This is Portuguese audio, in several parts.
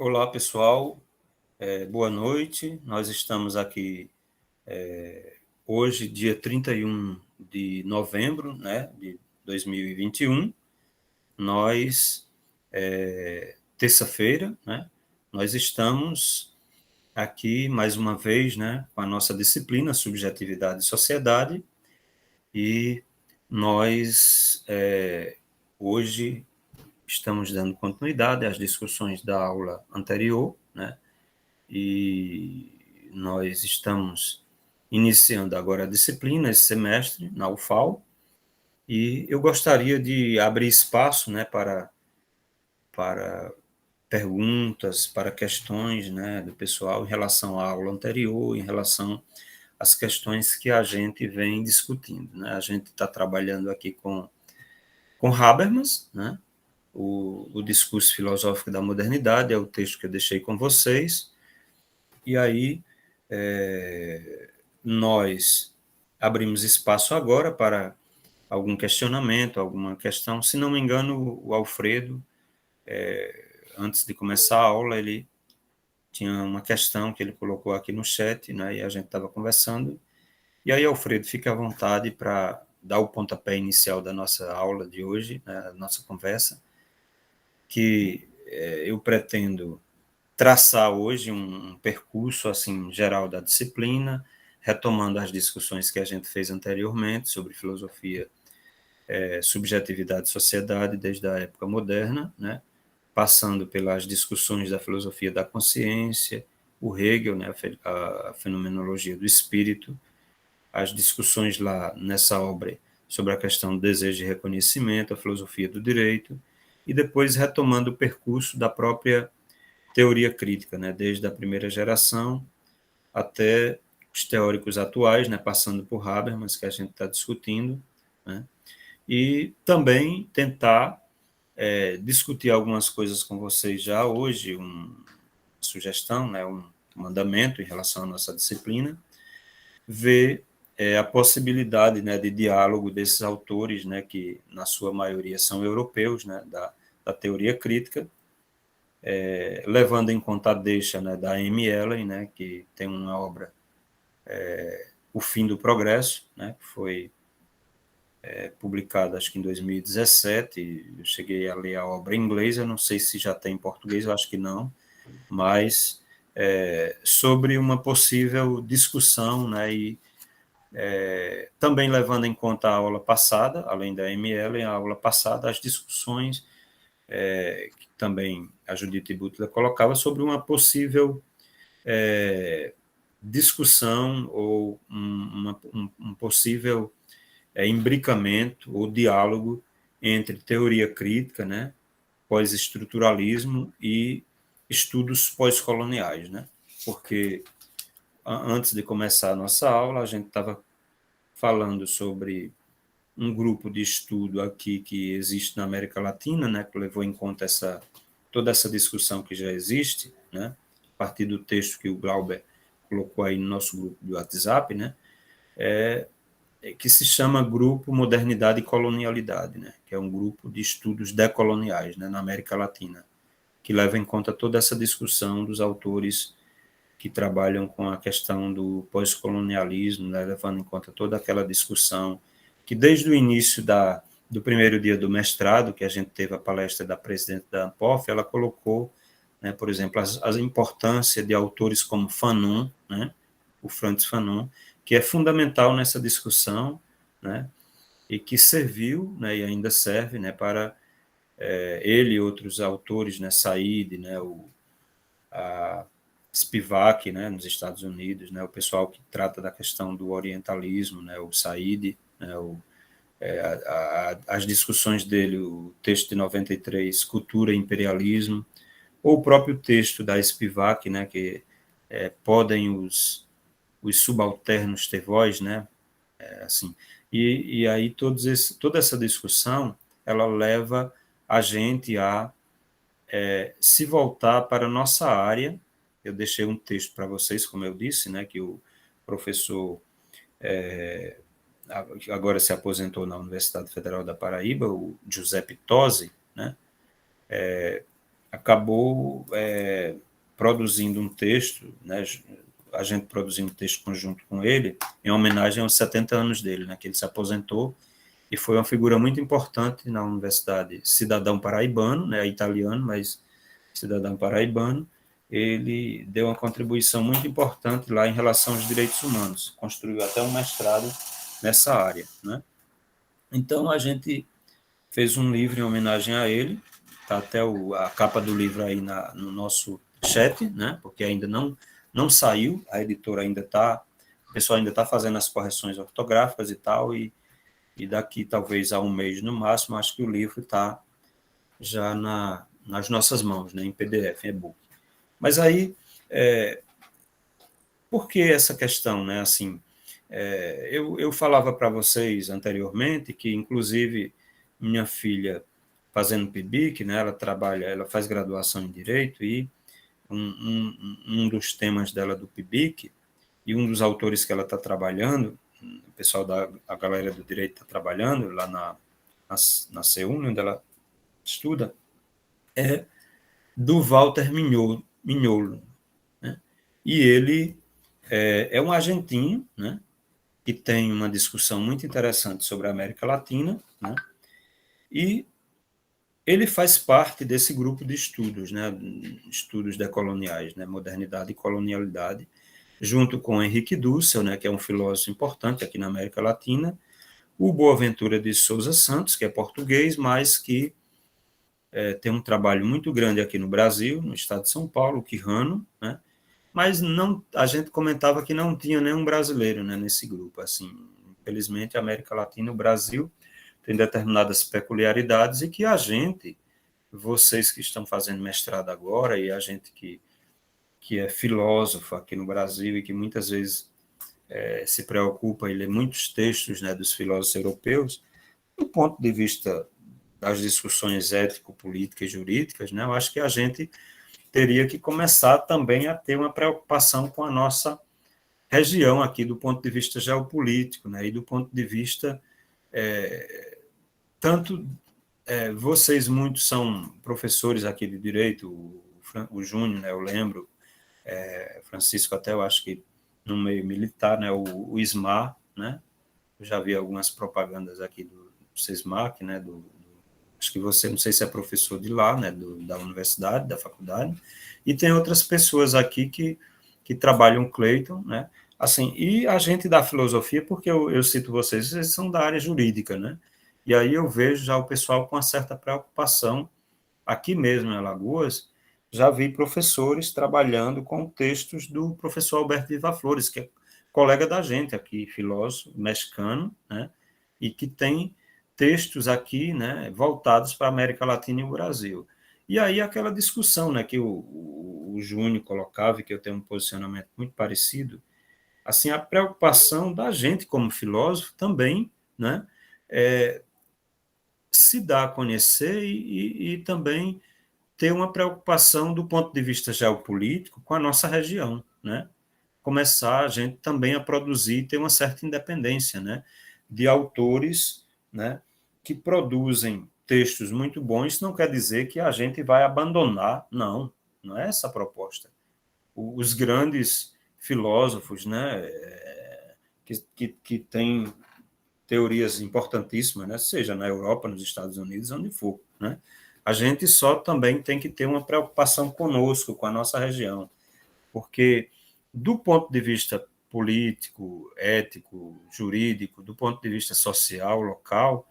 Olá, pessoal. Boa noite. Nós estamos aqui hoje, dia 31 de novembro, né, de 2021. Nós, terça-feira, né, nós estamos aqui mais uma vez, né, com a nossa disciplina Subjetividade e Sociedade, e nós hoje estamos dando continuidade às discussões da aula anterior, né, e nós estamos iniciando agora a disciplina esse semestre na UFAL, e eu gostaria de abrir espaço, né, para perguntas, para questões, né, do pessoal em relação à aula anterior, em relação às questões que a gente vem discutindo, né? A gente está trabalhando aqui com Habermas, né? O discurso filosófico da modernidade é o texto que eu deixei com vocês. E aí nós abrimos espaço agora para algum questionamento, alguma questão. Se não me engano, o Alfredo, antes de começar a aula, ele tinha uma questão que ele colocou aqui no chat, né, e a gente estava conversando. E aí, Alfredo, fica à vontade para dar o pontapé inicial da nossa aula de hoje, né, da nossa conversa, que eu pretendo traçar hoje um percurso assim geral da disciplina, retomando as discussões que a gente fez anteriormente sobre filosofia, subjetividade e sociedade desde a época moderna, né? Passando pelas discussões da filosofia da consciência, o Hegel, né? A fenomenologia do espírito, as discussões lá nessa obra sobre a questão do desejo de reconhecimento, a filosofia do direito, e depois retomando o percurso da própria teoria crítica, né, desde a primeira geração até os teóricos atuais, né, passando por Habermas, que a gente está discutindo, né, e também tentar discutir algumas coisas com vocês já hoje, uma sugestão, né, um mandamento em relação à nossa disciplina, ver a possibilidade, né, de diálogo desses autores, né, que na sua maioria são europeus, né, da teoria crítica, levando em conta a deixa, né, da Amy Ellen, né, que tem uma obra, O Fim do Progresso, né, que foi publicada acho que em 2017, eu cheguei a ler a obra em inglês, eu não sei se já tem em português, eu acho que não, mas sobre uma possível discussão, né, e também levando em conta a aula passada, além da Amy Ellen, a aula passada, as discussões que também a Judith Butler colocava sobre uma possível discussão ou um possível imbricamento ou diálogo entre teoria crítica, né, pós-estruturalismo e estudos pós-coloniais, né? Porque antes de começar a nossa aula, a gente estava falando sobre um grupo de estudo aqui que existe na América Latina, né, que levou em conta toda essa discussão que já existe, né, a partir do texto que o Glauber colocou aí no nosso grupo de WhatsApp, né, que se chama Grupo Modernidade e Colonialidade, né, que é um grupo de estudos decoloniais, né, na América Latina, que leva em conta toda essa discussão dos autores que trabalham com a questão do pós-colonialismo, né, levando em conta toda aquela discussão que desde o início do primeiro dia do mestrado, que a gente teve a palestra da presidente da ANPOF, ela colocou, né, por exemplo, a importância de autores como Fanon, né, o Frantz Fanon, que é fundamental nessa discussão, né, e que serviu, né, e ainda serve, né, para ele e outros autores, né, Said, né, a Spivak, né, nos Estados Unidos, né, o pessoal que trata da questão do orientalismo, né, o Said, né, as discussões dele, o texto de 93, Cultura e Imperialismo, ou o próprio texto da Spivak, né, que podem os subalternos ter voz, né, assim, e aí toda essa discussão, ela leva a gente a se voltar para a nossa área. Eu deixei um texto para vocês, como eu disse, né, que o professor agora se aposentou na Universidade Federal da Paraíba, o Giuseppe Tosi, né, acabou produzindo um texto, né, a gente produziu um texto conjunto com ele, em homenagem aos 70 anos dele, né, que ele se aposentou, e foi uma figura muito importante na universidade, cidadão paraibano, né, italiano, mas cidadão paraibano. Ele deu uma contribuição muito importante lá em relação aos direitos humanos, construiu até um mestrado nessa área, né? Então, a gente fez um livro em homenagem a ele, está até a capa do livro aí no nosso chat, né? Porque ainda não saiu, a editora ainda está, o pessoal ainda está fazendo as correções ortográficas e tal, e daqui talvez a um mês no máximo, acho que o livro está já nas nossas mãos, né? Em PDF, em e-book. Mas aí, por que essa questão, né? Assim, eu falava para vocês anteriormente que, inclusive, minha filha fazendo PIBIC, né? Ela faz graduação em Direito e um dos temas dela do PIBIC e um dos autores que ela está trabalhando, o pessoal a galera do Direito está trabalhando lá na CEUN, onde ela estuda, é do Walter Mignolo, né? E ele é um argentino, né? Que tem uma discussão muito interessante sobre a América Latina, né? E ele faz parte desse grupo de estudos, né? Estudos decoloniais, né? Modernidade e colonialidade, junto com Henrique Dussel, né? Que é um filósofo importante aqui na América Latina, o Boaventura de Souza Santos, que é português, mas que tem um trabalho muito grande aqui no Brasil, no estado de São Paulo, o Quijano, né? Mas não, a gente comentava que não tinha nenhum brasileiro, né, nesse grupo. Assim, infelizmente, a América Latina e o Brasil tem determinadas peculiaridades e que a gente, vocês que estão fazendo mestrado agora e a gente que é filósofo aqui no Brasil e que muitas vezes se preocupa e lê muitos textos, né, dos filósofos europeus, do ponto de vista das discussões ético-políticas e jurídicas, né, eu acho que a gente teria que começar também a ter uma preocupação com a nossa região aqui, do ponto de vista geopolítico, né, e do ponto de vista, tanto, vocês muitos são professores aqui de Direito, o Júnior, né, eu lembro, Francisco até, eu acho que no meio militar, né, o ISMAR, né, eu já vi algumas propagandas aqui do SESMAC, né, acho que você, não sei se é professor de lá, né, da universidade, da faculdade, e tem outras pessoas aqui que trabalham Clayton, né, assim, e a gente da filosofia, porque eu cito vocês são da área jurídica, né, e aí eu vejo já o pessoal com uma certa preocupação, aqui mesmo em Alagoas, já vi professores trabalhando com textos do professor Alberto Viva Flores, que é colega da gente aqui, filósofo mexicano, né, e que tem textos aqui, né, voltados para a América Latina e o Brasil. E aí aquela discussão, né, que o Júnior colocava, e que eu tenho um posicionamento muito parecido, assim, a preocupação da gente como filósofo também, né, se dar a conhecer e também ter uma preocupação do ponto de vista geopolítico com a nossa região, né? Começar a gente também a produzir, ter uma certa independência, né? De autores, né? Que produzem textos muito bons, isso não quer dizer que a gente vai abandonar, não é essa a proposta. Os grandes filósofos, né? Que têm teorias importantíssimas, né? Seja na Europa, nos Estados Unidos, onde for, né? A gente só também tem que ter uma preocupação conosco, com a nossa região, porque do ponto de vista político, ético, jurídico, do ponto de vista social, local,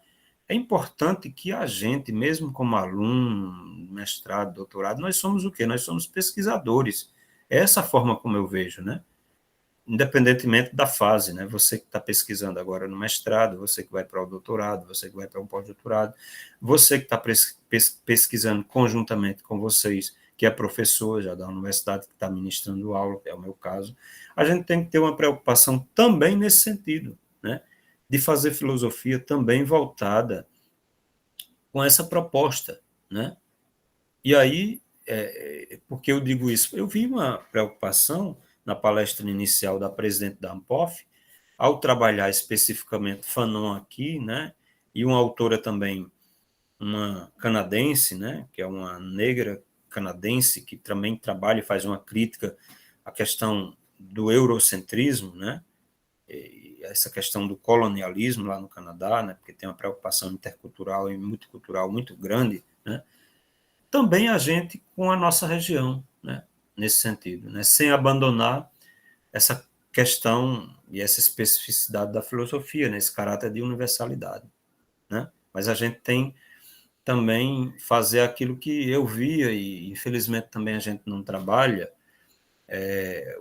é importante que a gente, mesmo como aluno, mestrado, doutorado, nós somos o quê? Nós somos pesquisadores. É essa a forma como eu vejo, né? Independentemente da fase, né? Você que está pesquisando agora no mestrado, você que vai para o doutorado, você que vai para um pós-doutorado, você que está pesquisando conjuntamente com vocês, que é professor já da universidade, que está ministrando aula, que é o meu caso, a gente tem que ter uma preocupação também nesse sentido, né? De fazer filosofia também voltada com essa proposta, né? E aí, porque eu digo isso? Eu vi uma preocupação na palestra inicial da presidente da ANPOF, ao trabalhar especificamente Fanon aqui, né, e uma autora também, uma canadense, né, que é uma negra canadense, que também trabalha e faz uma crítica à questão do eurocentrismo, né? E essa questão do colonialismo lá no Canadá, né? Porque tem uma preocupação intercultural e multicultural muito grande, né? Também a gente com a nossa região, né? Nesse sentido, né? Sem abandonar essa questão e essa especificidade da filosofia, né? Esse caráter de universalidade, né? Mas a gente tem também fazer aquilo que eu via, e infelizmente também a gente não trabalha,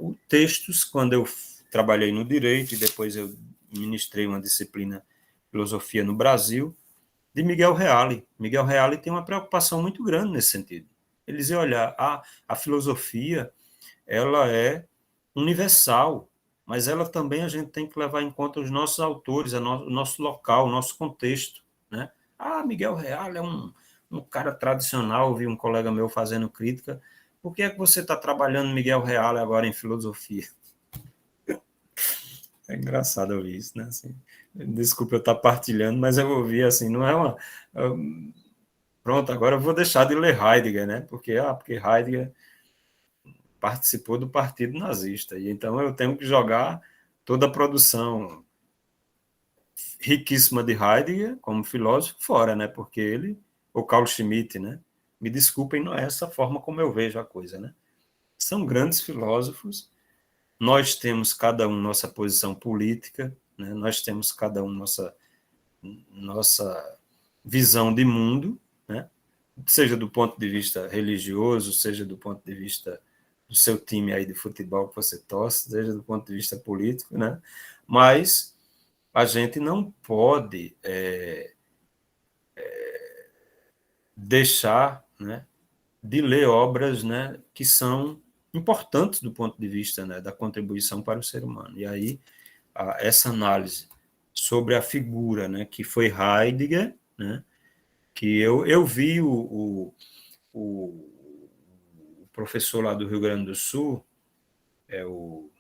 os textos, quando eu trabalhei no direito e depois eu ministrei uma disciplina filosofia no Brasil, de Miguel Reale. Miguel Reale tem uma preocupação muito grande nesse sentido. Ele dizia, olha, a filosofia, ela é universal, mas ela também a gente tem que levar em conta os nossos autores, o nosso local, o nosso contexto, né? Miguel Reale é um cara tradicional, vi um colega meu fazendo crítica, por que é que você está trabalhando Miguel Reale agora em filosofia? É engraçado ouvir isso, né? Assim, desculpa eu estar partilhando, mas eu ouvi assim, não é uma... Pronto, agora eu vou deixar de ler Heidegger, né? Porque Heidegger participou do Partido Nazista, e então eu tenho que jogar toda a produção riquíssima de Heidegger como filósofo fora, né? Porque ele, o Carl Schmitt, né? Me desculpem, não é essa forma como eu vejo a coisa, né? São grandes filósofos, nós temos cada um nossa posição política, né? Nós temos cada um nossa visão de mundo, né? Seja do ponto de vista religioso, seja do ponto de vista do seu time aí de futebol que você torce, seja do ponto de vista político, né? Mas a gente não pode deixar, né, de ler obras, né, que são importantes do ponto de vista, né, da contribuição para o ser humano. E aí, essa análise sobre a figura, né, que foi Heidegger, né, que eu vi o professor lá do Rio Grande do Sul, o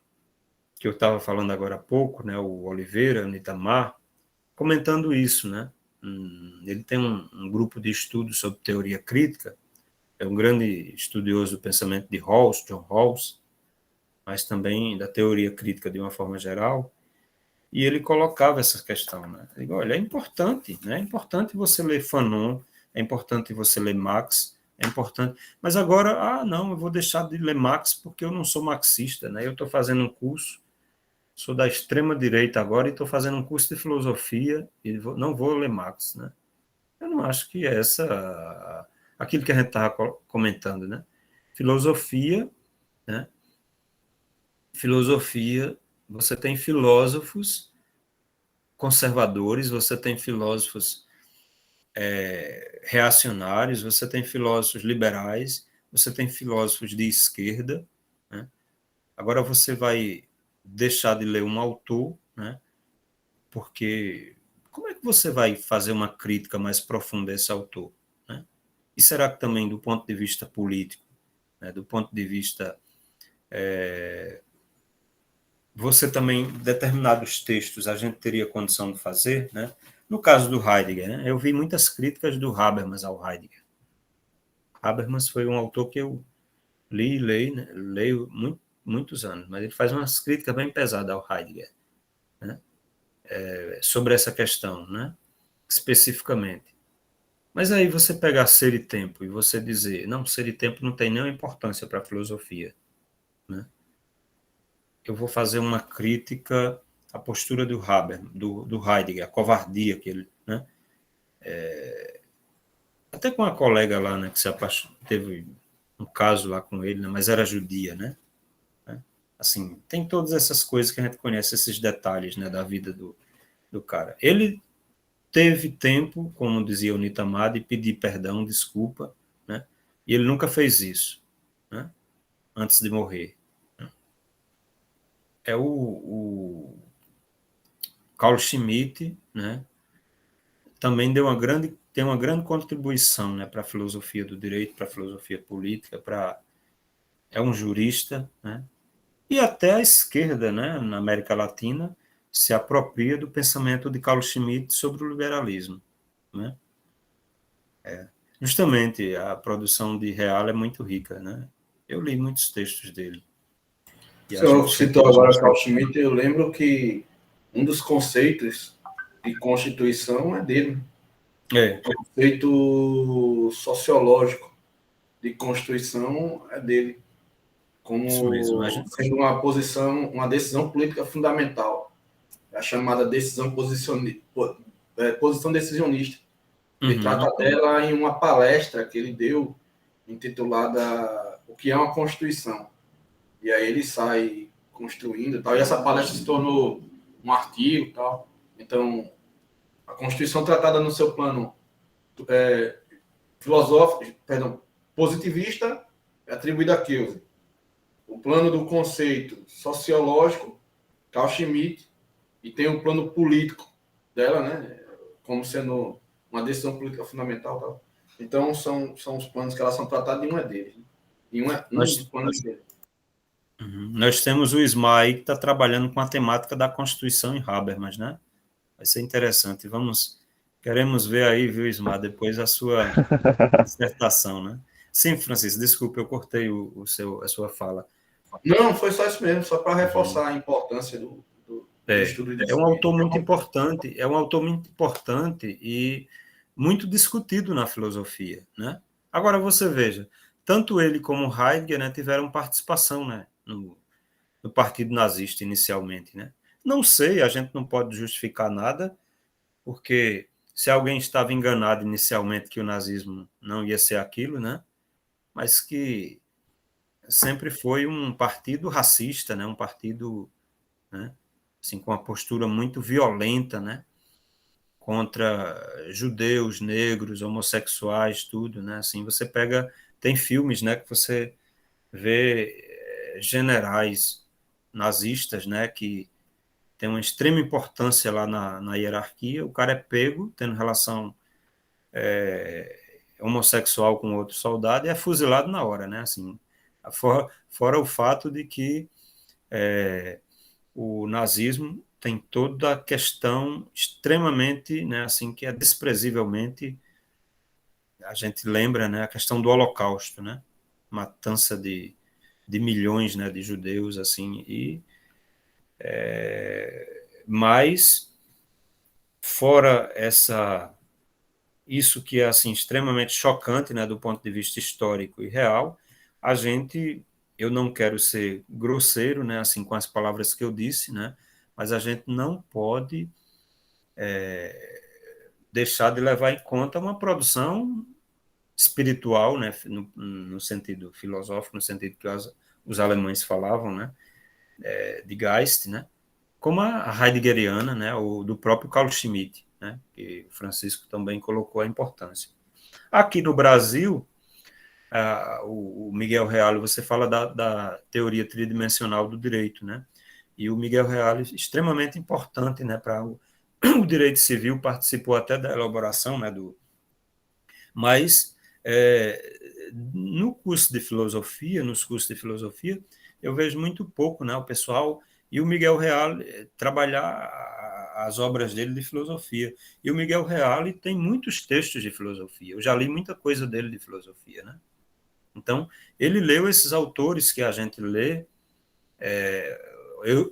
que eu estava falando agora há pouco, né, o Oliveira, o Itamar, comentando isso, né? Ele tem um grupo de estudos sobre teoria crítica, é um grande estudioso do pensamento de Rawls, John Rawls, mas também da teoria crítica de uma forma geral, e ele colocava essa questão, né? Ele digo, olha, é importante, né? É importante você ler Fanon, é importante você ler Marx, é importante, mas agora, não, eu vou deixar de ler Marx porque eu não sou marxista, né? Eu estou fazendo um curso, sou da extrema direita agora e estou fazendo um curso de filosofia e não vou ler Marx, né? Eu não acho que é aquilo que a gente estava comentando, né? Filosofia, né? Filosofia, você tem filósofos conservadores, você tem filósofos reacionários, você tem filósofos liberais, você tem filósofos de esquerda, né? Agora você vai deixar de ler um autor, né? Porque como é que você vai fazer uma crítica mais profunda a esse autor, né? E será que também do ponto de vista político, né, do ponto de vista você também, determinados textos, a gente teria condição de fazer, né? No caso do Heidegger, né, eu vi muitas críticas do Habermas ao Heidegger. Habermas foi um autor que eu leio muitos anos, mas ele faz umas críticas bem pesadas ao Heidegger, né? Sobre essa questão, né? Especificamente. Mas aí você pegar Ser e Tempo e você dizer, não, Ser e Tempo não tem nenhuma importância para a filosofia, né? Eu vou fazer uma crítica à postura do Heidegger, a covardia que ele, né? Até com uma colega lá, né, que teve um caso lá com ele, né, mas era judia, né? Assim, tem todas essas coisas que a gente conhece, esses detalhes, né, da vida do cara. Ele teve tempo, como dizia o Nitamar, de pedir perdão, desculpa, né? E ele nunca fez isso, né? Antes de morrer. É o Carl Schmitt, né? Também tem uma grande contribuição, né, para a filosofia do direito, para a filosofia política, é um jurista, né? E até a esquerda, né, na América Latina, se apropria do pensamento de Carl Schmitt sobre o liberalismo, né? Justamente, a produção de Real é muito rica, né? Eu li muitos textos dele, O e a senhor gente sempre citou usa agora Carl bastante. Schmitt, eu lembro que um dos conceitos de Constituição é dele. O É, conceito sociológico de Constituição é dele, isso mesmo. como sendo uma posição, uma decisão política fundamental, a chamada posição decisionista. Ele trata Uhum, dela em uma palestra que ele deu, intitulada O que é uma Constituição. E aí ele sai construindo e tal. E essa palestra se tornou um artigo e tal. Então, a Constituição tratada no seu plano filosófico, perdão, positivista, é atribuída a Kelsen. O plano do conceito sociológico, Carl Schmitt, e tem o plano político dela, né? Como sendo uma decisão política fundamental. Tal. Então, são os planos que elas são tratadas e um é deles. Né? E um dos nós, planos dele. nós temos o Ismael que está trabalhando com a temática da Constituição em Habermas, né? Vai ser interessante. Queremos ver aí, viu, Ismael, depois a sua dissertação, né? Sim, Francisco, desculpe, eu cortei a sua fala. Não, foi só isso mesmo, só para Uhum. reforçar a importância do estudo É desse um livro. autor muito importante, e muito discutido na filosofia, né? Agora você veja, tanto ele como Heidegger, né, tiveram participação, né, no Partido Nazista inicialmente, né? Não sei, a gente não pode justificar nada, porque se alguém estava enganado inicialmente que o nazismo não ia ser aquilo, né? Mas que sempre foi um partido racista, né? Um partido, né? Assim, com uma postura muito violenta, né? Contra judeus, negros, homossexuais, tudo, né? Assim, você pega, tem filmes, né? Que você vê generais nazistas, né? Que tem uma extrema importância lá na hierarquia. O cara é pego tendo relação homossexual com outro soldado e é fuzilado na hora, né? Assim, fora o fato de que o nazismo tem toda a questão extremamente, né, assim, que é desprezivelmente, a gente lembra, né, a questão do Holocausto, né, matança de milhões, né, de judeus, assim, mas fora isso que é assim extremamente chocante, né, do ponto de vista histórico e real, a gente, eu não quero ser grosseiro, né, assim com as palavras que eu disse, né, mas a gente não pode deixar de levar em conta uma produção espiritual, né, no sentido filosófico, no sentido que os alemães falavam, né, de Geist, né, como a heideggeriana, né, ou do próprio Carl Schmitt, né, que o Francisco também colocou a importância. Aqui no Brasil, o Miguel Reale, você fala da teoria tridimensional do direito, né? E o Miguel Reale, extremamente importante, né, para o direito civil, participou até da elaboração, né, mas no curso de filosofia, nos cursos de filosofia, eu vejo muito pouco, né, o pessoal e o Miguel Reale trabalhar as obras dele de filosofia. E o Miguel Reale tem muitos textos de filosofia. Eu já li muita coisa dele de filosofia, né? Então, ele leu esses autores que a gente lê,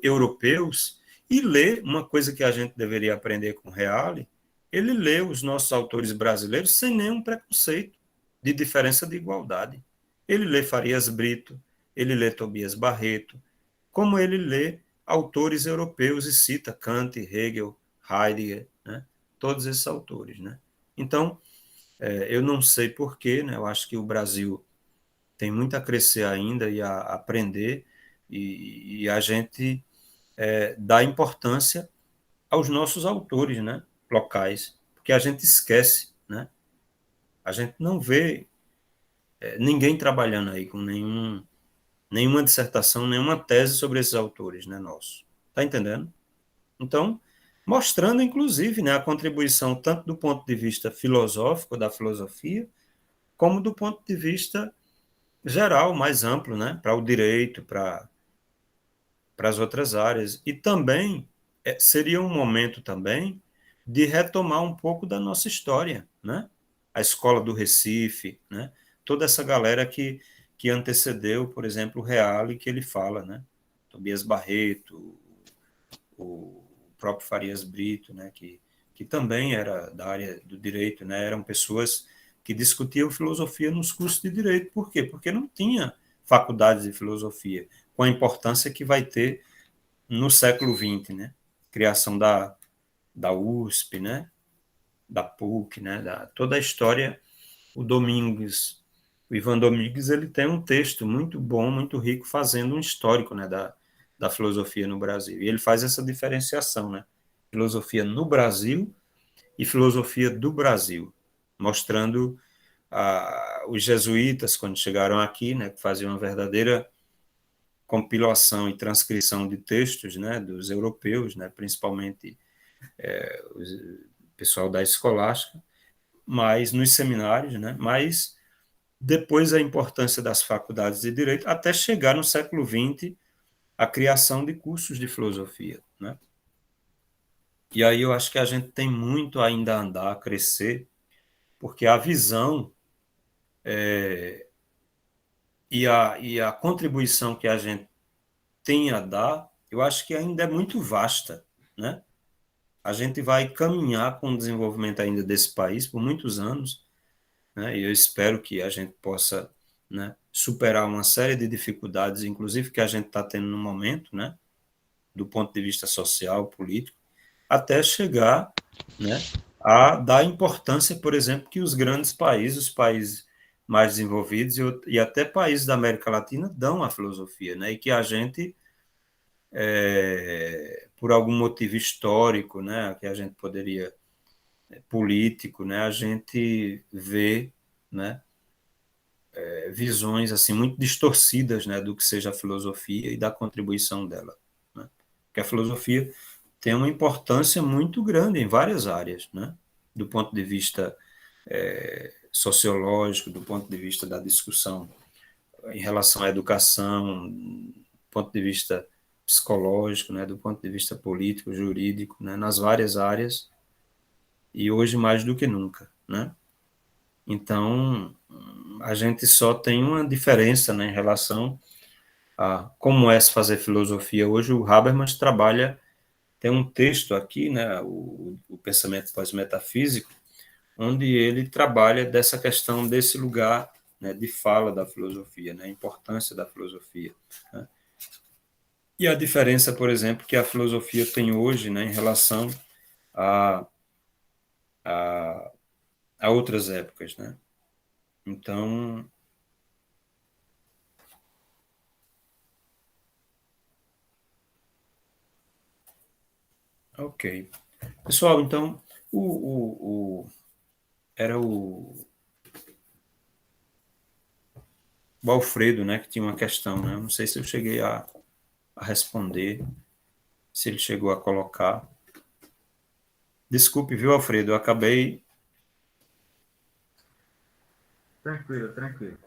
europeus, e lê uma coisa que a gente deveria aprender com Reale, ele lê os nossos autores brasileiros sem nenhum preconceito de diferença de igualdade. Ele lê Farias Brito, ele lê Tobias Barreto, como ele lê autores europeus e cita Kant, Hegel, Heidegger, né? Todos esses autores. Né? Então, eu não sei porquê, né? Eu acho que o Brasil tem muito a crescer ainda e a aprender, e a gente dá importância aos nossos autores, né, locais, porque a gente esquece, né? A gente não vê ninguém trabalhando aí com nenhuma dissertação, nenhuma tese sobre esses autores, né, nossos. Tá entendendo? Então, mostrando, inclusive, né, a contribuição tanto do ponto de vista filosófico da filosofia, como do ponto de vista geral, mais amplo, né, para o direito, para as outras áreas. E também seria um momento também de retomar um pouco da nossa história, né? a Escola do Recife, né? Toda essa galera que antecedeu, por exemplo, o Reale, que ele fala, né? Tobias Barreto, o próprio Farias Brito, né? Que também era da área do direito, né? Eram pessoas que discutiam filosofia nos cursos de direito. Por quê? Porque não tinha faculdades de filosofia, com a importância que vai ter no século XX, né? Criação da USP, né? Da PUC, né? Toda a história, o Domingues, o Ivan Domingues, ele tem um texto muito bom, muito rico, fazendo um histórico, né? Da filosofia no Brasil. E ele faz essa diferenciação, né? Filosofia no Brasil e filosofia do Brasil, mostrando os jesuítas, quando chegaram aqui, né, que faziam uma verdadeira compilação e transcrição de textos, né, dos europeus, né, principalmente o pessoal da escolástica, mas nos seminários, né, mas depois a importância das faculdades de direito, até chegar no século XX a criação de cursos de filosofia, né? E aí eu acho que a gente tem muito ainda a andar, a crescer, porque a visão e a contribuição que a gente tem a dar, eu acho que ainda é muito vasta, né? A gente vai caminhar com o desenvolvimento ainda desse país por muitos anos, né? E eu espero que a gente possa, né, superar uma série de dificuldades, inclusive que a gente está tendo no momento, né, do ponto de vista social, político, até chegar, né, a dar importância, por exemplo, que os grandes países, os países mais desenvolvidos e até países da América Latina dão à filosofia, né, e que a gente, por algum motivo histórico, né, que a gente poderia, político, né, a gente vê, né, visões assim muito distorcidas, né, do que seja a filosofia e da contribuição dela, né? Porque a filosofia tem uma importância muito grande em várias áreas, né? Do ponto de vista sociológico, do ponto de vista da discussão em relação à educação, do ponto de vista psicológico, né? Do ponto de vista político, jurídico, né? Nas várias áreas, e hoje mais do que nunca, né? Então, a gente só tem uma diferença, né, em relação a como é se fazer filosofia. Hoje o Habermas trabalha, tem um texto aqui, né, o Pensamento Pós-Metafísico, onde ele trabalha dessa questão desse lugar, né, de fala da filosofia, né, a importância da filosofia, né? E a diferença, por exemplo, que a filosofia tem hoje, né, em relação a, a, a outras épocas, né? Então, ok. Pessoal, então, era o Alfredo, né, que tinha uma questão, né? Não sei se eu cheguei a responder, se ele chegou a colocar. Desculpe, viu, Alfredo? Eu acabei. Tranquilo, tranquilo.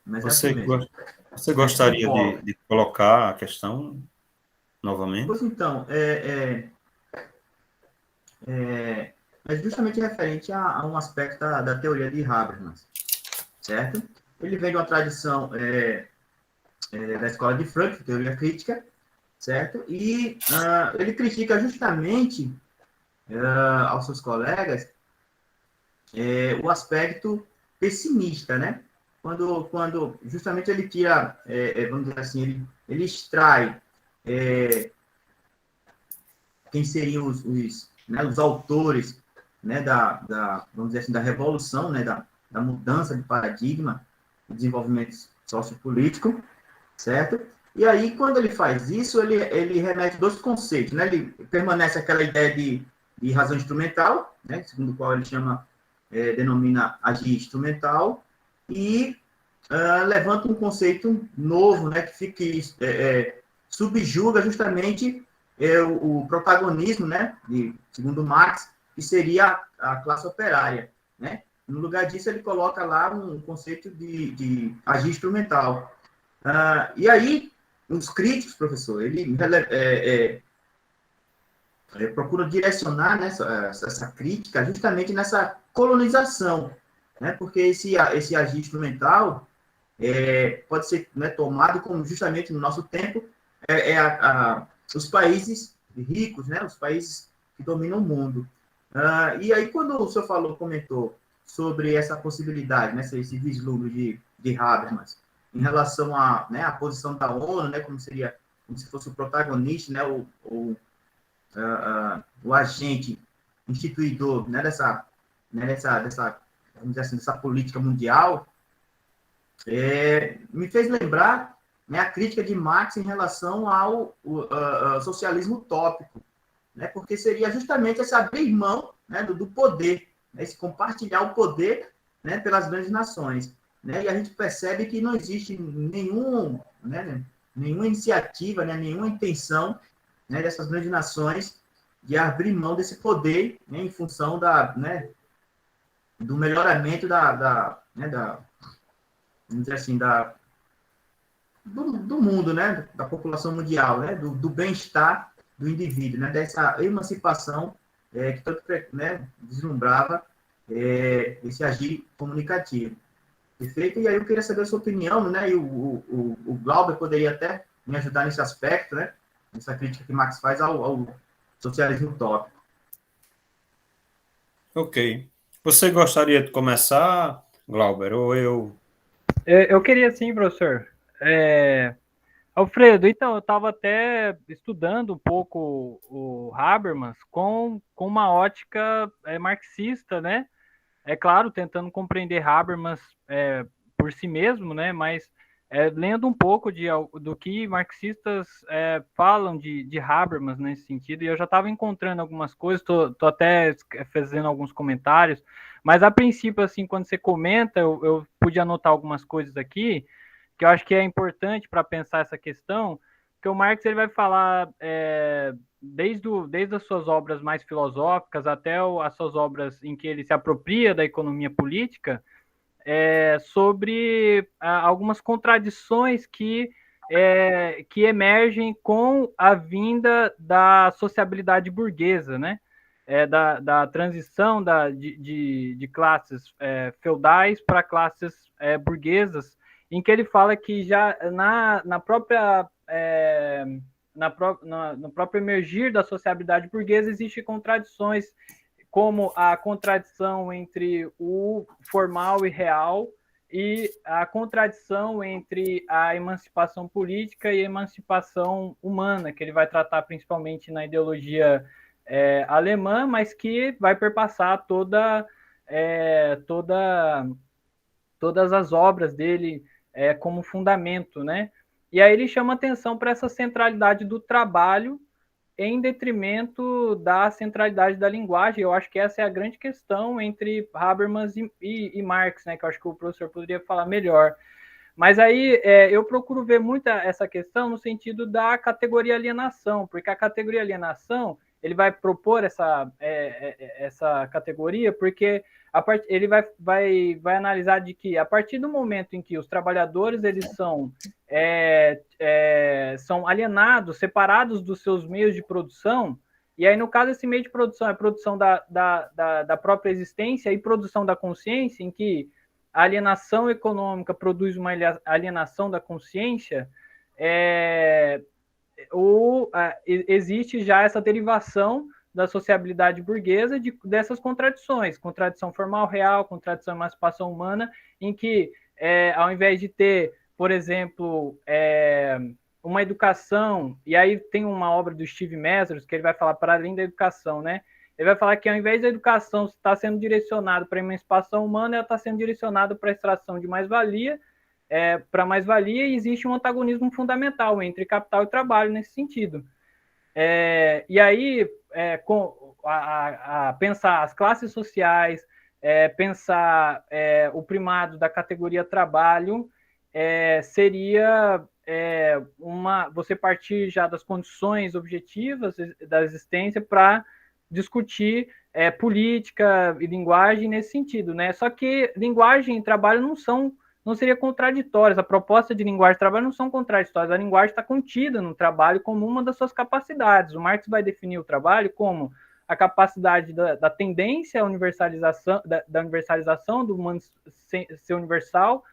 Mas é assim Você, mesmo. você A gente gostaria foca. de colocar a questão novamente? Pois então, é justamente referente a um aspecto da teoria de Habermas, certo? Ele vem de uma tradição da escola de Frankfurt, teoria crítica, certo? E ele critica justamente aos seus colegas o aspecto pessimista, né? Quando justamente ele tira, vamos dizer assim, ele extrai quem seriam né, os autores, né, vamos dizer assim, da revolução, né, da mudança de paradigma, do desenvolvimento sociopolítico, certo? E aí, quando ele faz isso, ele remete dois conceitos, né? Ele permanece aquela ideia de razão instrumental, né, segundo o qual ele denomina agir instrumental, e levanta um conceito novo, né, que subjuga justamente o protagonismo, né, segundo Marx, que seria a classe operária, né? No lugar disso, ele coloca lá um conceito de agir instrumental. E aí, os críticos, professor, ele procura direcionar, né, essa crítica justamente nessa colonização, né? Porque esse agir instrumental pode ser, né, tomado como justamente no nosso tempo os países ricos, né? Os países que dominam o mundo. E aí, quando o senhor comentou sobre essa possibilidade, né, esse vislumbre de Habermas, em relação né, à posição da ONU, né, como se fosse o protagonista, né, o agente instituidor, né, dessa, vamos dizer assim, dessa política mundial, me fez lembrar, né, a crítica de Marx em relação ao socialismo utópico, né, porque seria justamente esse abrir mão, né, do poder, né, esse compartilhar o poder, né, pelas grandes nações. Né, e a gente percebe que não existe nenhuma iniciativa, né, nenhuma intenção, né, dessas grandes nações de abrir mão desse poder, né, em função do melhoramento vamos dizer assim, do mundo, né, da população mundial, né, do bem-estar do indivíduo, né, dessa emancipação que tanto, né, deslumbrava esse agir comunicativo. Perfeito? E aí eu queria saber a sua opinião, né, e o Glauber poderia até me ajudar nesse aspecto, né, nessa crítica que Marx faz ao socialismo utópico. Ok. Você gostaria de começar, Glauber, ou eu? Eu queria sim, professor. Alfredo, então, eu estava até estudando um pouco o Habermas com uma ótica marxista, né? É claro, tentando compreender Habermas por si mesmo, né? Mas lendo um pouco do que marxistas falam de Habermas nesse sentido, e eu já estava encontrando algumas coisas, tô até fazendo alguns comentários, mas a princípio, assim, quando você comenta, eu pude anotar algumas coisas aqui, que eu acho que é importante para pensar essa questão, que o Marx ele vai falar desde as suas obras mais filosóficas até as suas obras em que ele se apropria da economia política, sobre algumas contradições que emergem com a vinda da sociabilidade burguesa, né? Da transição de classes feudais para classes burguesas, em que ele fala que já no próprio emergir da sociabilidade burguesa existem contradições, como a contradição entre o formal e real e a contradição entre a emancipação política e a emancipação humana, que ele vai tratar principalmente na ideologia alemã, mas que vai perpassar todas as obras dele como fundamento, né? E aí ele chama atenção para essa centralidade do trabalho em detrimento da centralidade da linguagem. Eu acho que essa é a grande questão entre Habermas e Marx, né? Que eu acho que o professor poderia falar melhor. Mas aí eu procuro ver muito essa questão no sentido da categoria alienação, porque a categoria alienação ele vai propor essa categoria, porque ele vai analisar de que a partir do momento em que os trabalhadores eles são alienados, separados dos seus meios de produção, e aí no caso esse meio de produção é produção da própria existência e produção da consciência, em que a alienação econômica produz uma alienação da consciência, existe já essa derivação da sociabilidade burguesa dessas contradições, contradição formal real, contradição emancipação humana, em que, ao invés de ter, por exemplo, uma educação, e aí tem uma obra do Steve Measures que ele vai falar para além da educação, né? Ele vai falar que ao invés da educação estar sendo direcionada para a emancipação humana, ela está sendo direcionada para a extração de mais-valia, para mais-valia, e existe um antagonismo fundamental entre capital e trabalho nesse sentido. E aí, pensar as classes sociais, pensar o primado da categoria trabalho, seria você partir já das condições objetivas da existência para discutir política e linguagem nesse sentido, né? Só que linguagem e trabalho não seria contraditórias. A proposta de linguagem e trabalho não são contraditórias. A linguagem está contida no trabalho como uma das suas capacidades. O Marx vai definir o trabalho como a capacidade da tendência à universalização, da universalização do humano ser universal,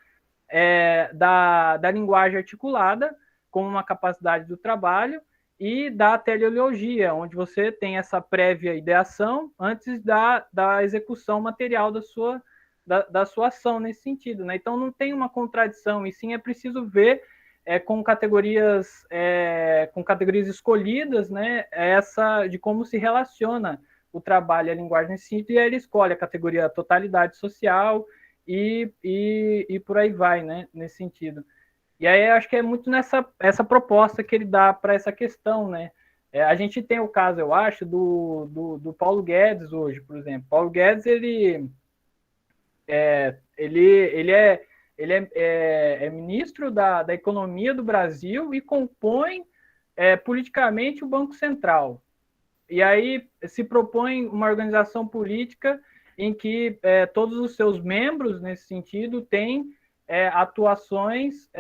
da linguagem articulada como uma capacidade do trabalho, e da teleologia, onde você tem essa prévia ideação antes da execução material da sua ação nesse sentido, né? Então não tem uma contradição, e sim é preciso ver com categorias escolhidas, né? De como se relaciona o trabalho e a linguagem nesse sentido, e aí ele escolhe a categoria totalidade social e por aí vai, né? Nesse sentido. E aí eu acho que é muito essa proposta que ele dá para essa questão, né? A gente tem o caso, eu acho, do Paulo Guedes hoje, por exemplo. Paulo Guedes, ele é ministro da Economia do Brasil e compõe politicamente o Banco Central. E aí se propõe uma organização política em que todos os seus membros, nesse sentido, têm atuações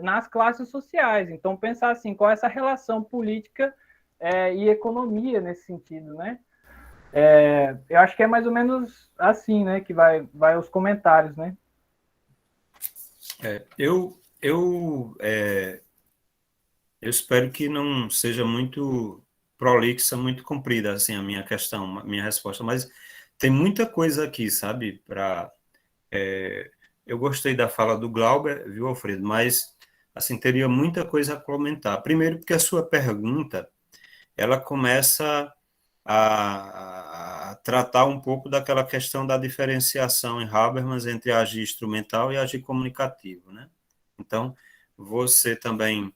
nas classes sociais. Então, pensar assim, qual é essa relação política e economia nesse sentido, né? Eu acho que é mais ou menos assim, né, que vai os comentários, né? Eu espero que não seja muito prolixa, muito comprida, assim, a minha questão, a minha resposta, mas tem muita coisa aqui, sabe, eu gostei da fala do Glauber, viu, Alfredo? Mas, assim, teria muita coisa a comentar. Primeiro, porque a sua pergunta, ela começa a tratar um pouco daquela questão da diferenciação em Habermas entre agir instrumental e agir comunicativo, né? Então, você também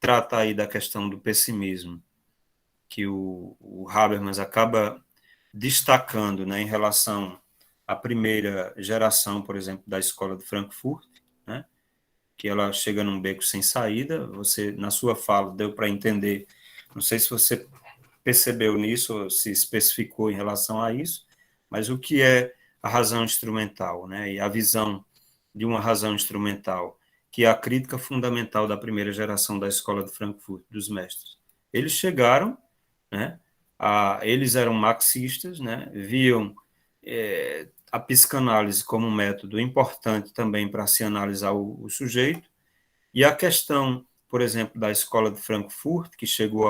trata aí da questão do pessimismo, que o Habermas acaba destacando, né, em relação à primeira geração, por exemplo, da escola de Frankfurt, né, que ela chega num beco sem saída. Você, na sua fala, deu para entender, não sei se você percebeu nisso ou se especificou em relação a isso, mas o que é a razão instrumental, né, e a visão de uma razão instrumental, que é a crítica fundamental da primeira geração da escola de Frankfurt, dos mestres. Eles chegaram, né, eles eram marxistas, né, viam a psicanálise como um método importante também para se analisar o sujeito, e a questão, por exemplo, da escola de Frankfurt, que chegou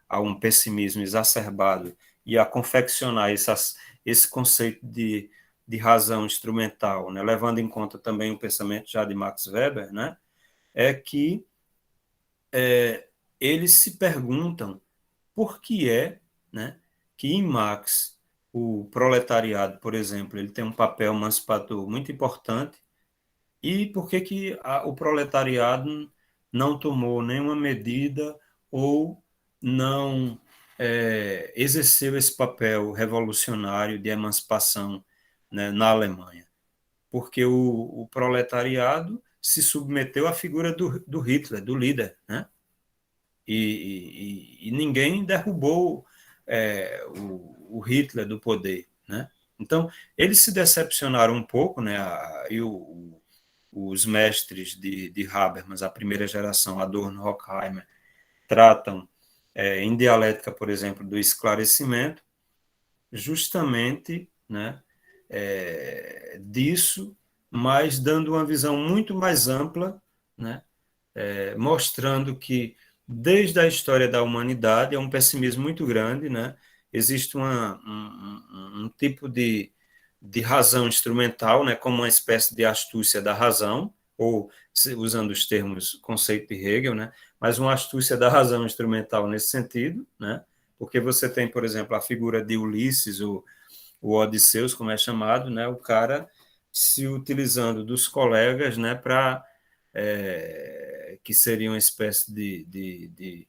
a um pessimismo exacerbado e a confeccionar esse conceito de razão instrumental, né, levando em conta também o pensamento já de Max Weber, né, é que eles se perguntam por que né, que em Marx o proletariado, por exemplo, ele tem um papel emancipador muito importante, e por que o proletariado não tomou nenhuma medida ou não exerceu esse papel revolucionário de emancipação, né, na Alemanha? Porque o proletariado se submeteu à figura do Hitler, do líder, né? E ninguém derrubou o Hitler do poder, né? Então, eles se decepcionaram um pouco, né? Os mestres de Habermas, a primeira geração, Adorno, Horkheimer, tratam em dialética, por exemplo, do esclarecimento, justamente, né, disso, mas dando uma visão muito mais ampla, né, mostrando que desde a história da humanidade é um pessimismo muito grande, né? Existe um tipo de razão instrumental, né, como uma espécie de astúcia da razão, ou usando os termos conceito de Hegel, né, mas uma astúcia da razão instrumental nesse sentido, né, porque você tem, por exemplo, a figura de Ulisses, o Odisseus, como é chamado, né, o cara se utilizando dos colegas, né, para que seria uma espécie de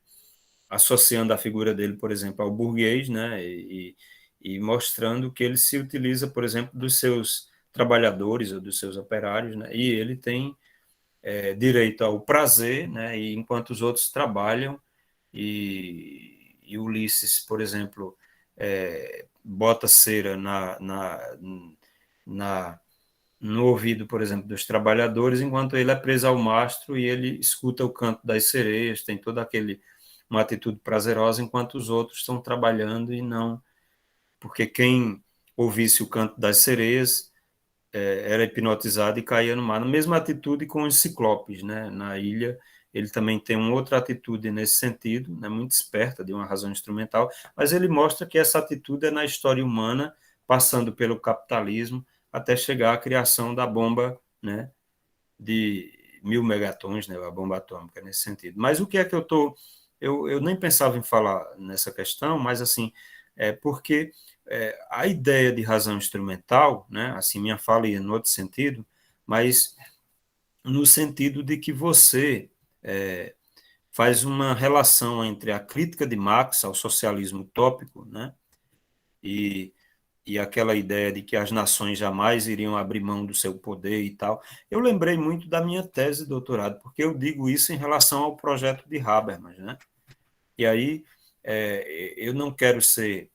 associando a figura dele, por exemplo, ao burguês, né, e mostrando que ele se utiliza, por exemplo, dos seus trabalhadores ou dos seus operários, né, e ele tem direito ao prazer, né, e enquanto os outros trabalham, e Ulisses, por exemplo, bota cera no ouvido, por exemplo, dos trabalhadores, enquanto ele é preso ao mastro e ele escuta o canto das sereias, tem toda uma atitude prazerosa, enquanto os outros estão trabalhando e não porque quem ouvisse o canto das sereias era hipnotizado e caía no mar. Na mesma atitude com os ciclopes, né? Na ilha, ele também tem uma outra atitude nesse sentido, né? Muito esperta, de uma razão instrumental, mas ele mostra que essa atitude é na história humana, passando pelo capitalismo, até chegar à criação da bomba, né? De 1.000 megatons, né? A bomba atômica, nesse sentido. Mas o que é que eu nem pensava em falar nessa questão, mas assim, porque a ideia de razão instrumental, né, assim, minha fala ia no outro sentido, mas no sentido de que você faz uma relação entre a crítica de Marx ao socialismo utópico, né, e, e aquela ideia de que as nações jamais iriam abrir mão do seu poder e tal. Eu lembrei muito da minha tese de doutorado, porque eu digo isso em relação ao projeto de Habermas, né? E aí, eu não quero ser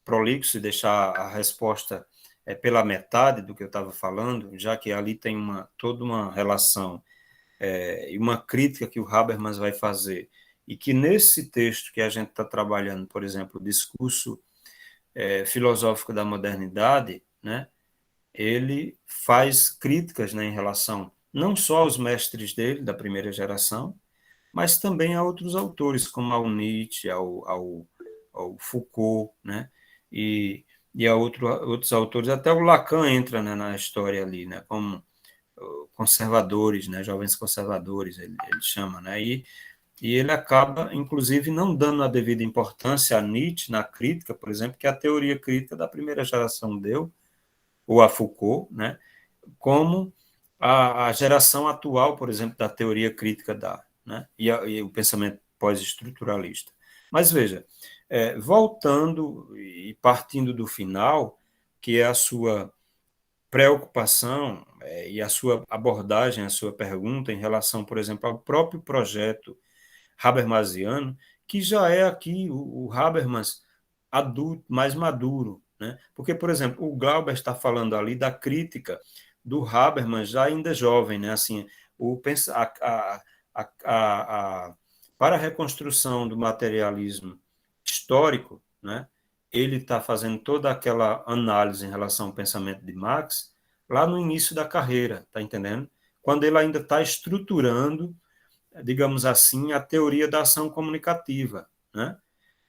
prolixo e deixar a resposta pela metade do que eu estava falando, já que ali tem toda uma relação e uma crítica que o Habermas vai fazer, e que nesse texto que a gente está trabalhando, por exemplo, o discurso filosófico da modernidade, né, ele faz críticas, né, em relação não só aos mestres dele, da primeira geração, mas também a outros autores, como ao Nietzsche, ao Foucault, né? E a outros autores, até o Lacan entra, né, na história ali, né, como conservadores, né, jovens conservadores, ele chama, né, e ele acaba, inclusive, não dando a devida importância a Nietzsche na crítica, por exemplo, que a teoria crítica da primeira geração deu, ou a Foucault, né, como a geração atual, por exemplo, da teoria crítica dá, né, e o pensamento pós-estruturalista. Mas veja, voltando e partindo do final, que é a sua preocupação e a sua abordagem, a sua pergunta em relação, por exemplo, ao próprio projeto habermasiano, que já é aqui o Habermas adulto, mais maduro, né? Porque, por exemplo, o Glauber está falando ali da crítica do Habermas já ainda jovem, né? Assim, para a reconstrução do materialismo histórico, né? Ele está fazendo toda aquela análise em relação ao pensamento de Marx lá no início da carreira, tá entendendo? Quando ele ainda está estruturando, digamos assim, a teoria da ação comunicativa, né?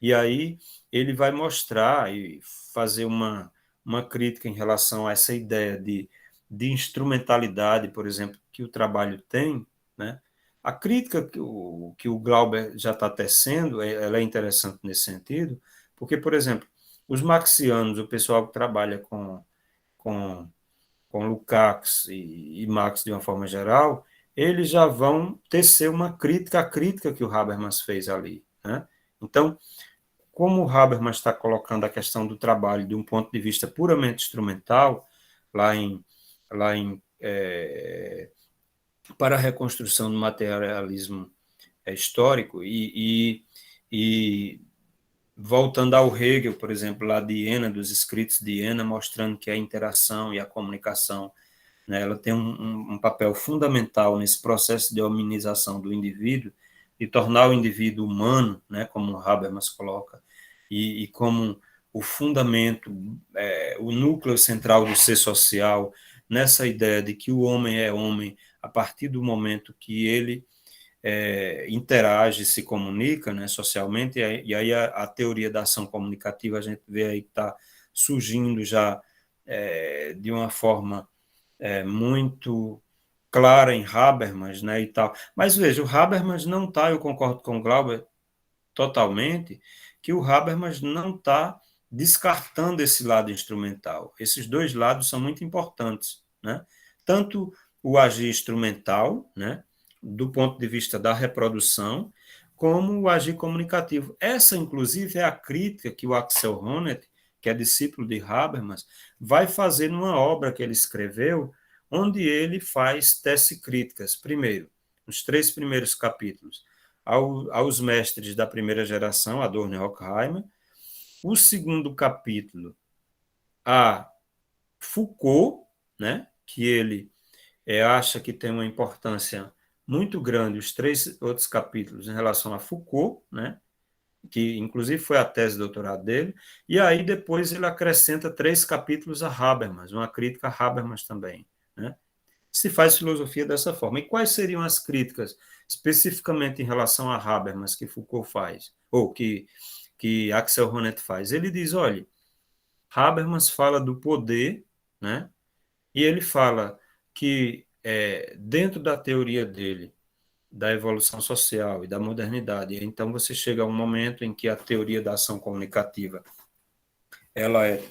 E aí ele vai mostrar e fazer uma crítica em relação a essa ideia de instrumentalidade, por exemplo, que o trabalho tem, né? A crítica que o Glauber já está tecendo, ela é interessante nesse sentido, porque, por exemplo, os marxianos, o pessoal que trabalha com, com Lukács e Marx de uma forma geral, eles já vão tecer uma crítica à crítica que o Habermas fez ali, né? Então, como o Habermas está colocando a questão do trabalho de um ponto de vista puramente instrumental, lá em para a reconstrução do materialismo histórico, e voltando ao Hegel, por exemplo, lá de Iena, dos escritos de Iena, mostrando que a interação e a comunicação, né, ela tem um papel fundamental nesse processo de hominização do indivíduo, de tornar o indivíduo humano, né, como o Habermas coloca, e como o fundamento, o núcleo central do ser social, nessa ideia de que o homem é homem a partir do momento que ele interage, se comunica, né, socialmente, e aí a teoria da ação comunicativa a gente vê aí que está surgindo já de uma forma muito clara em Habermas, né, e tal. Mas veja, o Habermas não está, eu concordo com o Glauber totalmente, que o Habermas não está descartando esse lado instrumental. Esses dois lados são muito importantes, né? Tanto o agir instrumental, né, do ponto de vista da reprodução, como o agir comunicativo. Essa, inclusive, é a crítica que o Axel Honneth, que é discípulo de Habermas, vai fazer numa obra que ele escreveu, onde ele tece críticas. Primeiro, nos 3 primeiros capítulos, aos mestres da primeira geração, Adorno e Horkheimer. O segundo capítulo, a Foucault, né, que ele acha que tem uma importância muito grande, os 3 outros capítulos em relação a Foucault, né, que inclusive foi a tese de doutorado dele, e aí depois ele acrescenta 3 capítulos a Habermas, uma crítica a Habermas também, né? Se faz filosofia dessa forma. E quais seriam as críticas, especificamente em relação a Habermas, que Foucault faz, ou que Axel Honneth faz? Ele diz, olha, Habermas fala do poder, né? E ele fala que dentro da teoria dele, da evolução social e da modernidade, então você chega a um momento em que a teoria da ação comunicativa ela é,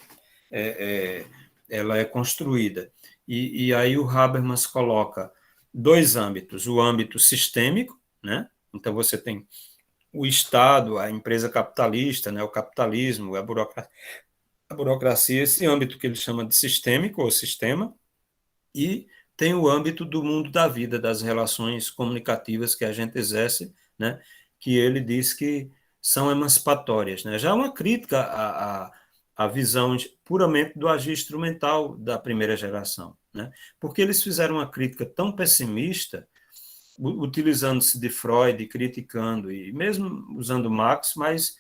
ela é construída. E aí o Habermas coloca 2 âmbitos, o âmbito sistêmico, né? Então você tem o Estado, a empresa capitalista, né? O capitalismo, a burocracia, esse âmbito que ele chama de sistêmico ou sistema, e tem o âmbito do mundo da vida, das relações comunicativas que a gente exerce, né? Que ele diz que são emancipatórias, né? Já é uma crítica à visão puramente do agir instrumental da primeira geração, né? Porque eles fizeram uma crítica tão pessimista, utilizando-se de Freud, criticando, e mesmo usando Marx, mas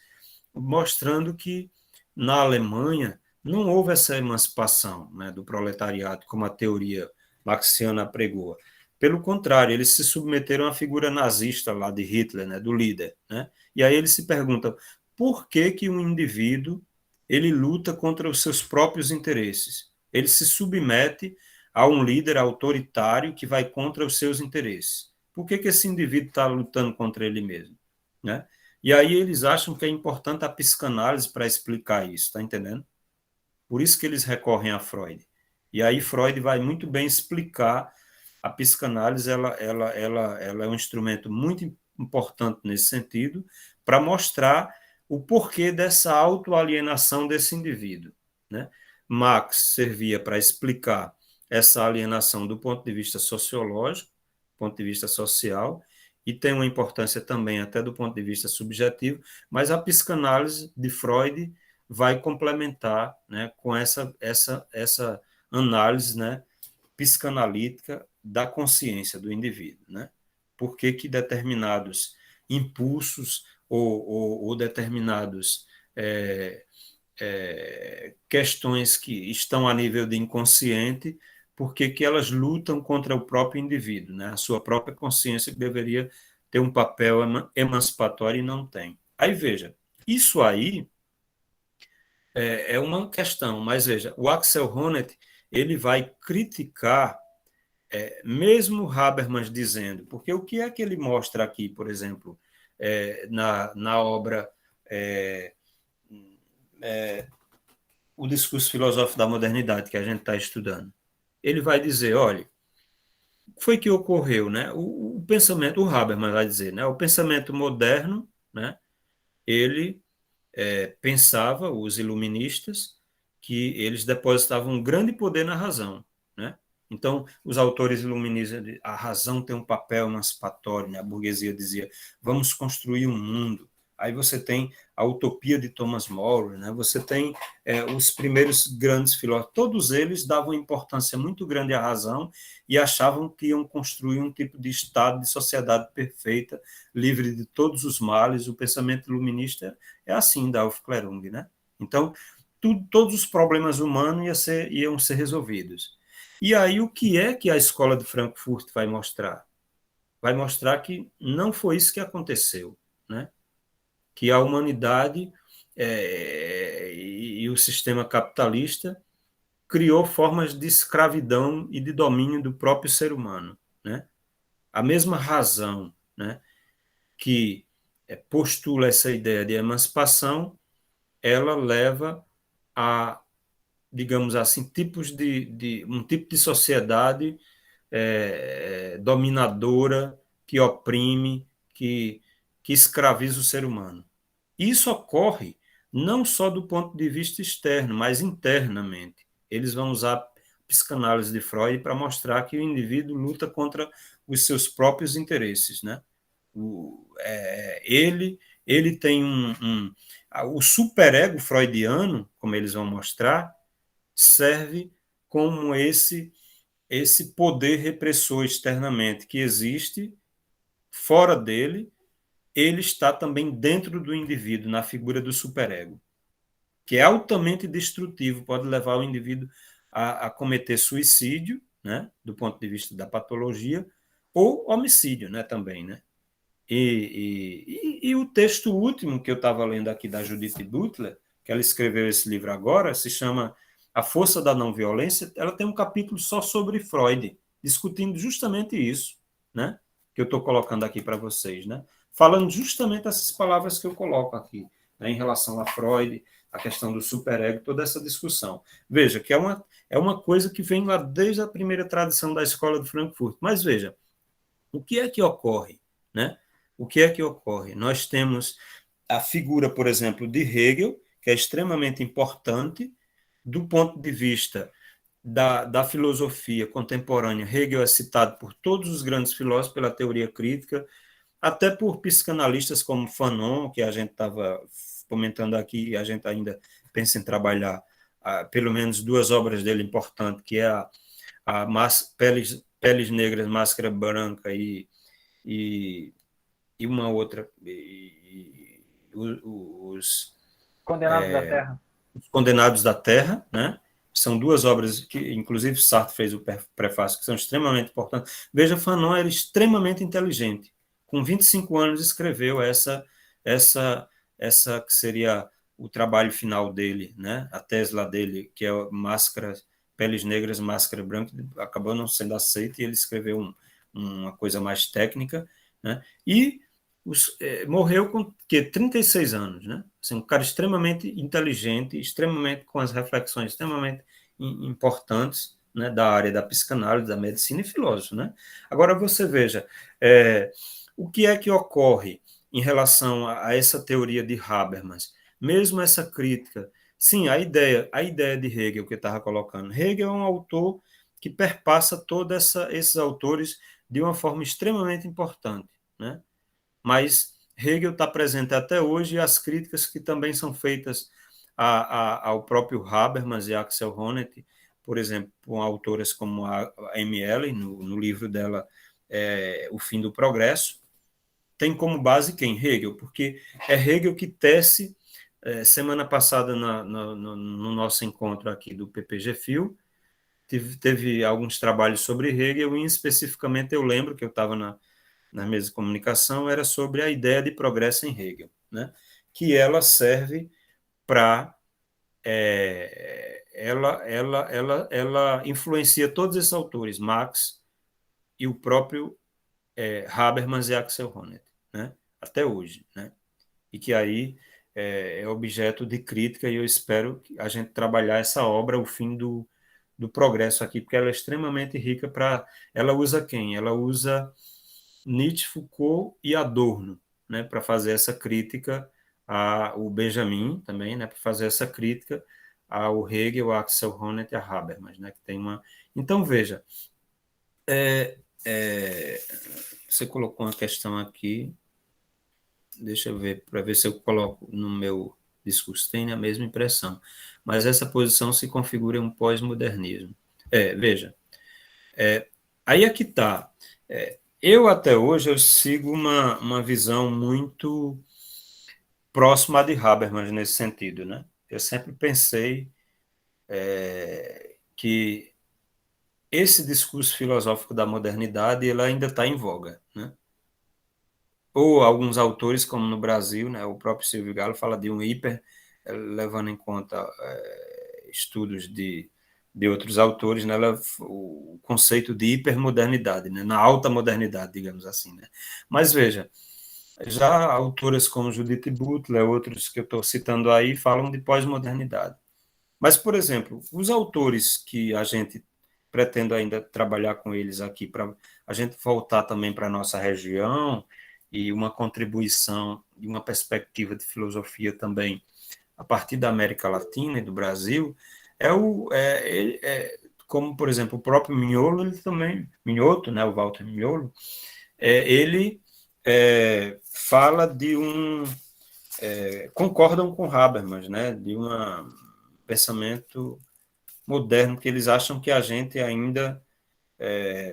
mostrando que na Alemanha não houve essa emancipação, né, do proletariado, como a teoria marxiana pregou. Pelo contrário, eles se submeteram à figura nazista lá de Hitler, né, do líder, né? E aí eles se perguntam por que que um indivíduo ele luta contra os seus próprios interesses? Ele se submete a um líder autoritário que vai contra os seus interesses. Por que que esse indivíduo está lutando contra ele mesmo, né? E aí eles acham que é importante a psicanálise para explicar isso, está entendendo? Por isso que eles recorrem a Freud. E aí Freud vai muito bem explicar a psicanálise, ela é um instrumento muito importante nesse sentido, para mostrar o porquê dessa autoalienação desse indivíduo, né? Marx servia para explicar essa alienação do ponto de vista sociológico, do ponto de vista social, e tem uma importância também até do ponto de vista subjetivo, mas a psicanálise de Freud vai complementar, né, com essa análise, né, psicanalítica da consciência do indivíduo, né? Por que que determinados impulsos ou determinados questões que estão a nível de inconsciente, por que que elas lutam contra o próprio indivíduo, né? A sua própria consciência que deveria ter um papel emancipatório e não tem. Aí veja, isso aí é uma questão, mas veja, o Axel Honneth ele vai criticar mesmo Habermas dizendo, porque o que é que ele mostra aqui, por exemplo, na obra O Discurso Filosófico da Modernidade, que a gente está estudando? Ele vai dizer, olha, o que foi que ocorreu, né? O pensamento, o Habermas vai dizer, né? O pensamento moderno, né? Ele pensava, os iluministas, que eles depositavam um grande poder na razão, né? Então, os autores iluministas, a razão tem um papel emancipatório, né? A burguesia dizia, vamos construir um mundo. Aí você tem a utopia de Thomas More, né? Você tem os primeiros grandes filósofos, todos eles davam importância muito grande à razão e achavam que iam construir um tipo de estado de sociedade perfeita, livre de todos os males. O pensamento iluminista é assim, da Aufklärung, né? Então, todos os problemas humanos iam ser resolvidos. E aí, o que é que a escola de Frankfurt vai mostrar? Vai mostrar que não foi isso que aconteceu, né? Que a humanidade e o sistema capitalista criou formas de escravidão e de domínio do próprio ser humano, né? A mesma razão, né, que postula essa ideia de emancipação, ela leva a, digamos assim, um tipo de sociedade dominadora, que oprime, que escraviza o ser humano. Isso ocorre não só do ponto de vista externo, mas internamente. Eles vão usar a psicanálise de Freud para mostrar que o indivíduo luta contra os seus próprios interesses, né? Ele tem o superego freudiano, como eles vão mostrar, serve como esse poder repressor externamente que existe fora dele, ele está também dentro do indivíduo, na figura do superego, que é altamente destrutivo, pode levar o indivíduo a cometer suicídio, né, do ponto de vista da patologia, ou homicídio, né, também, né? E o texto último que eu estava lendo aqui da Judith Butler, que ela escreveu esse livro agora, se chama A Força da Não Violência, ela tem um capítulo só sobre Freud, discutindo justamente isso, né? Que eu estou colocando aqui para vocês, né? Falando justamente essas palavras que eu coloco aqui, né, em relação a Freud, a questão do superego, toda essa discussão. Veja que é uma coisa que vem lá desde a primeira tradição da escola de Frankfurt. Mas veja, o que é que ocorre, né? O que é que ocorre? Nós temos a figura, por exemplo, de Hegel, que é extremamente importante do ponto de vista da filosofia contemporânea. Hegel é citado por todos os grandes filósofos pela teoria crítica, até por psicanalistas como Fanon, que a gente estava comentando aqui, a gente ainda pensa em trabalhar pelo menos duas obras dele importantes, que é a Peles Negras, Máscara Branca e uma outra, os Condenados da Terra. Os Condenados da Terra, né? São duas obras que, inclusive, Sartre fez o prefácio, que são extremamente importantes. Veja, Fanon era extremamente inteligente. Com 25 anos, escreveu essa que seria o trabalho final dele, né? A tese lá dele, que é Peles Negras, Máscara Branca, acabou não sendo aceita e ele escreveu uma coisa mais técnica, né? E morreu com 36 anos, né? Assim, um cara extremamente inteligente, extremamente com as reflexões extremamente importantes, né, da área da psicanálise, da medicina e filósofo, né? Agora você veja, o que é que ocorre em relação a essa teoria de Habermas? Mesmo essa crítica, sim, a ideia de Hegel que eu estava colocando. Hegel é um autor que perpassa todos esses autores de uma forma extremamente importante, né? Mas Hegel está presente até hoje e as críticas que também são feitas ao próprio Habermas e Axel Honneth, por exemplo, com autoras como a Amy Ellen, no livro dela O Fim do Progresso, tem como base quem? Hegel, porque é Hegel que tece, semana passada no nosso encontro aqui do PPG-FIL, teve alguns trabalhos sobre Hegel, e especificamente eu lembro que eu estava na mesa de comunicação, era sobre a ideia de progresso em Hegel, né? Que ela serve para... ela influencia todos esses autores, Marx e o próprio Habermas e Axel Honneth, né? Até hoje, né? E que aí é objeto de crítica, e eu espero que a gente trabalhar essa obra, O Fim do Progresso aqui, porque ela é extremamente rica para... Ela usa quem? Ela usa Nietzsche, Foucault e Adorno, né, para fazer essa crítica ao Benjamin também, né, para fazer essa crítica ao Hegel, a Axel Honneth e a Habermas, né, que tem uma... Então, veja, você colocou uma questão aqui, deixa eu ver, para ver se eu coloco no meu discurso, tem a mesma impressão, mas essa posição se configura em um pós-modernismo. Veja, aí é que está. Eu, até hoje, eu sigo uma visão muito próxima à de Habermas nesse sentido, né? Eu sempre pensei que esse discurso filosófico da modernidade ele ainda está em voga, né? Ou alguns autores, como no Brasil, né, o próprio Silvio Galo fala de um hiper, levando em conta estudos de outros autores, né, o conceito de hipermodernidade, né, na alta modernidade, digamos assim, né? Mas veja, já autoras como Judith Butler, outros que eu estou citando aí, falam de pós-modernidade. Mas, por exemplo, os autores que a gente pretende ainda trabalhar com eles aqui, para a gente voltar também para a nossa região e uma contribuição e uma perspectiva de filosofia também a partir da América Latina e do Brasil, como, por exemplo, o próprio Mignolo, ele também, Minhoto, né, o Walter Mignolo, ele fala de concordam com Habermas, né, de um pensamento moderno, que eles acham que a gente ainda,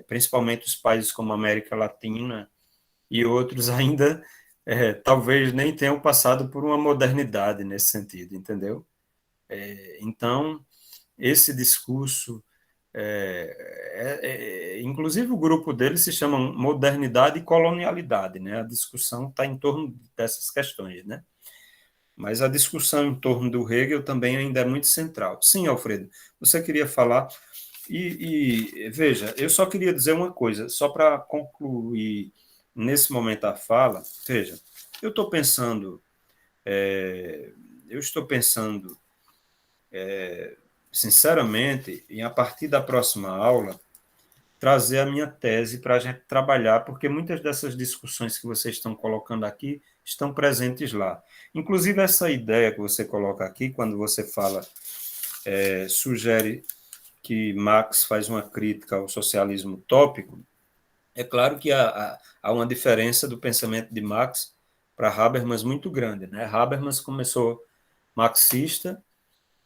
principalmente os países como a América Latina e outros, ainda talvez nem tenham passado por uma modernidade nesse sentido, entendeu? Então, esse discurso, inclusive o grupo dele se chama Modernidade e Colonialidade, né? A discussão está em torno dessas questões, né? Mas a discussão em torno do Hegel também ainda é muito central. Sim, Alfredo, você queria falar, veja, eu só queria dizer uma coisa, só para concluir nesse momento a fala, veja, eu estou pensando, sinceramente, em a partir da próxima aula, trazer a minha tese para a gente trabalhar, porque muitas dessas discussões que vocês estão colocando aqui estão presentes lá. Inclusive, essa ideia que você coloca aqui, quando você fala, sugere que Marx faz uma crítica ao socialismo utópico, é claro que há uma diferença do pensamento de Marx para Habermas muito grande, né? Habermas começou marxista.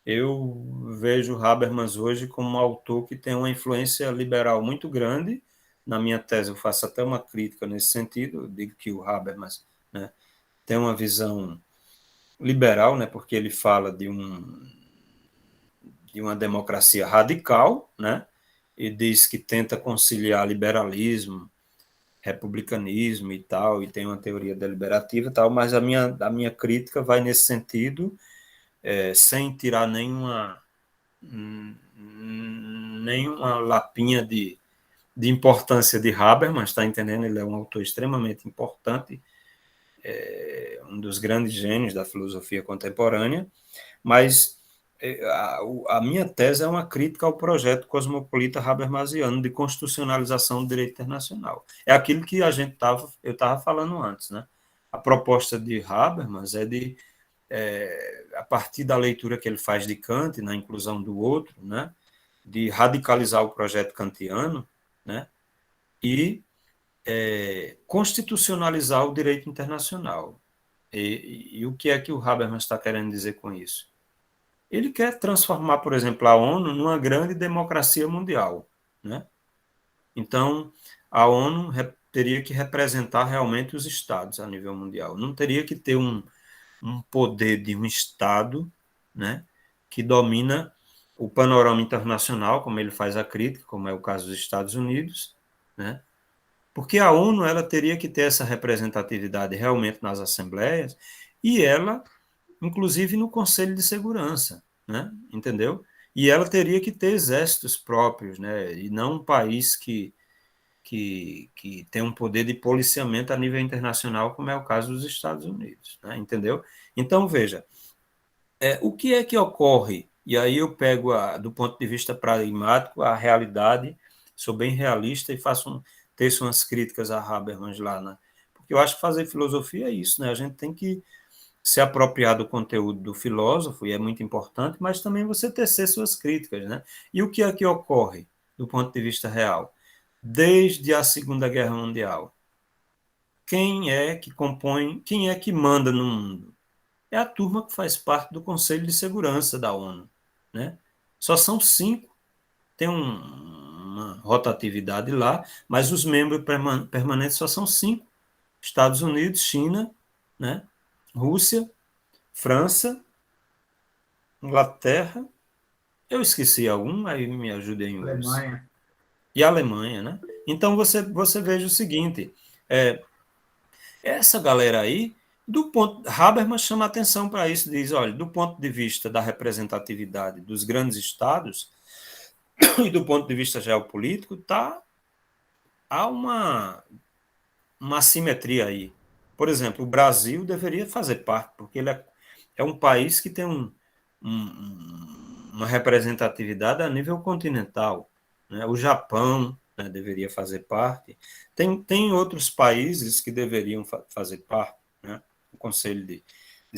Eu vejo Habermas hoje como um autor que tem uma influência liberal muito grande. Na minha tese, eu faço até uma crítica nesse sentido. Eu digo que o Habermas, né, tem uma visão liberal, né, porque ele fala de uma democracia radical, né, e diz que tenta conciliar liberalismo, republicanismo e tal, e tem uma teoria deliberativa e tal, mas a minha crítica vai nesse sentido, sem tirar nenhuma lapinha de importância de Habermas, está entendendo? Ele é um autor extremamente importante, um dos grandes gênios da filosofia contemporânea, mas a minha tese é uma crítica ao projeto cosmopolita habermasiano de constitucionalização do direito internacional. É aquilo que eu estava falando antes, né? A proposta de Habermas é de, a partir da leitura que ele faz de Kant, na inclusão do outro, né? De radicalizar o projeto kantiano, né? E constitucionalizar o direito internacional. E o que é que o Habermas está querendo dizer com isso? Ele quer transformar, por exemplo, a ONU numa grande democracia mundial, né? Então, a ONU teria que representar realmente os estados a nível mundial. Não teria que ter um poder de um estado, né, que domina o panorama internacional, como ele faz a crítica, como é o caso dos Estados Unidos, né? Porque a ONU ela teria que ter essa representatividade realmente nas assembleias e ela, inclusive no Conselho de Segurança, né? Entendeu? E ela teria que ter exércitos próprios, né? E não um país que tem um poder de policiamento a nível internacional, como é o caso dos Estados Unidos, né? Entendeu? Então, veja, o que é que ocorre? E aí eu pego, do ponto de vista pragmático, a realidade, sou bem realista e teço umas críticas a Habermas lá, né? Porque eu acho que fazer filosofia é isso, né? A gente tem que se apropriar do conteúdo do filósofo, e é muito importante, mas também você tecer suas críticas, né? E o que é que ocorre do ponto de vista real? Desde a Segunda Guerra Mundial, quem é que manda no mundo? É a turma que faz parte do Conselho de Segurança da ONU, né? Só são 5, tem uma rotatividade lá, mas os membros permanentes só são 5: Estados Unidos, China, né? Rússia, França, Inglaterra, eu esqueci algum, aí me ajudem os. Alemanha. E a Alemanha, né? Então você veja o seguinte: essa galera aí, Habermas chama atenção para isso, diz, olha, do ponto de vista da representatividade dos grandes estados e do ponto de vista geopolítico, há uma assimetria aí. Por exemplo, o Brasil deveria fazer parte, porque ele é um país que tem uma representatividade a nível continental, né? O Japão, né, deveria fazer parte. Tem outros países que deveriam fazer parte, né? O Conselho de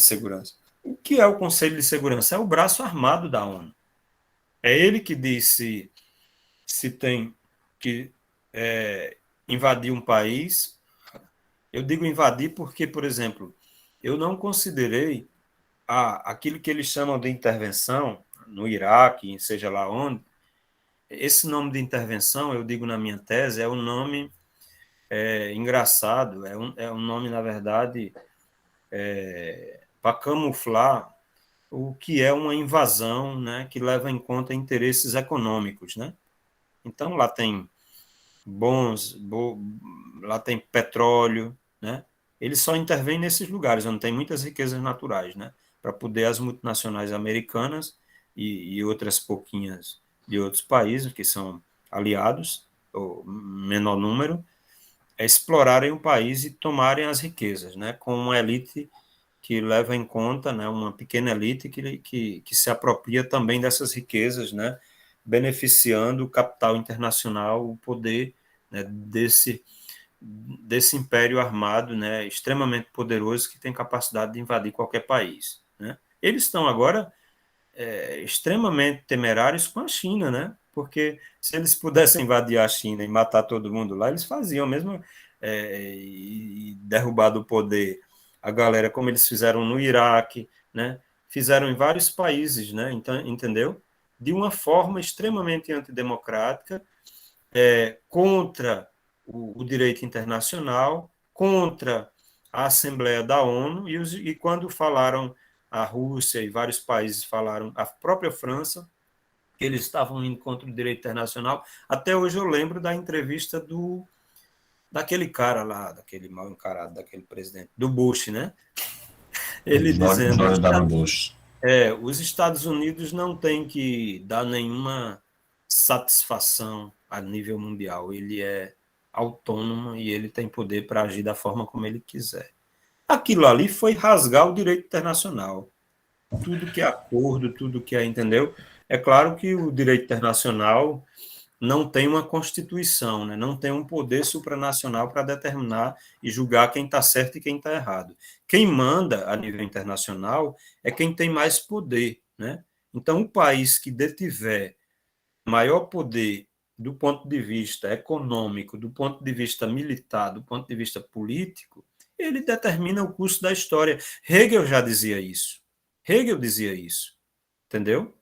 Segurança. O que é o Conselho de Segurança? É o braço armado da ONU. É ele que diz se tem que invadir um país. Eu digo invadir porque, por exemplo, eu não considerei aquilo que eles chamam de intervenção no Iraque, seja lá onde. Esse nome de intervenção, eu digo na minha tese, é o nome é engraçado, é um nome, na verdade, para camuflar o que é uma invasão, né, que leva em conta interesses econômicos, né? Então, lá tem lá tem petróleo, né? Eles só intervêm nesses lugares onde tem muitas riquezas naturais, né? Para poder as multinacionais americanas e outras pouquinhas de outros países que são aliados, ou menor número, explorarem o país e tomarem as riquezas, né? Com uma elite que leva em conta, né, uma pequena elite que se apropria também dessas riquezas, né, beneficiando o capital internacional, o poder, né, desse império armado, né, extremamente poderoso que tem capacidade de invadir qualquer país. Né? Eles estão agora extremamente temerários com a China, né? Porque se eles pudessem invadir a China e matar todo mundo lá, eles faziam mesmo, e derrubar do poder a galera, como eles fizeram no Iraque, né? Fizeram em vários países, né? Então, entendeu? De uma forma extremamente antidemocrática, contra o direito internacional, contra a Assembleia da ONU, e quando falaram a Rússia e vários países falaram, a própria França, que eles estavam indo contra o direito internacional. Até hoje eu lembro da entrevista daquele cara lá, daquele mal encarado, daquele presidente, do Bush, né? Ele dizendo George W. Bush. os Estados Unidos não têm que dar nenhuma satisfação a nível mundial. Ele é autônomo e ele tem poder para agir da forma como ele quiser. Aquilo ali foi rasgar o direito internacional. Tudo que é acordo, tudo que é, entendeu? É claro que o direito internacional não tem uma constituição, né? Não tem um poder supranacional para determinar e julgar quem está certo e quem está errado. Quem manda a nível internacional é quem tem mais poder, né? Então, o país que detiver maior poder do ponto de vista econômico, do ponto de vista militar, do ponto de vista político, ele determina o curso da história. Hegel já dizia isso. Hegel dizia isso, entendeu?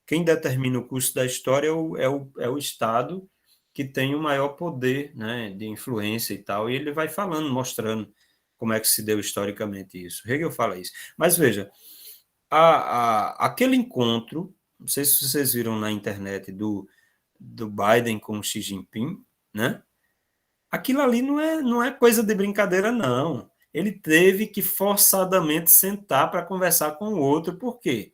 Quem determina o curso da história é o Estado que tem o maior poder, né, de influência e tal, e ele vai falando, mostrando como é que se deu historicamente isso. Hegel fala isso. Mas veja, aquele encontro, não sei se vocês viram na internet do Biden com o Xi Jinping, né? Aquilo ali não é coisa de brincadeira, não. Ele teve que forçadamente sentar para conversar com o outro, por quê?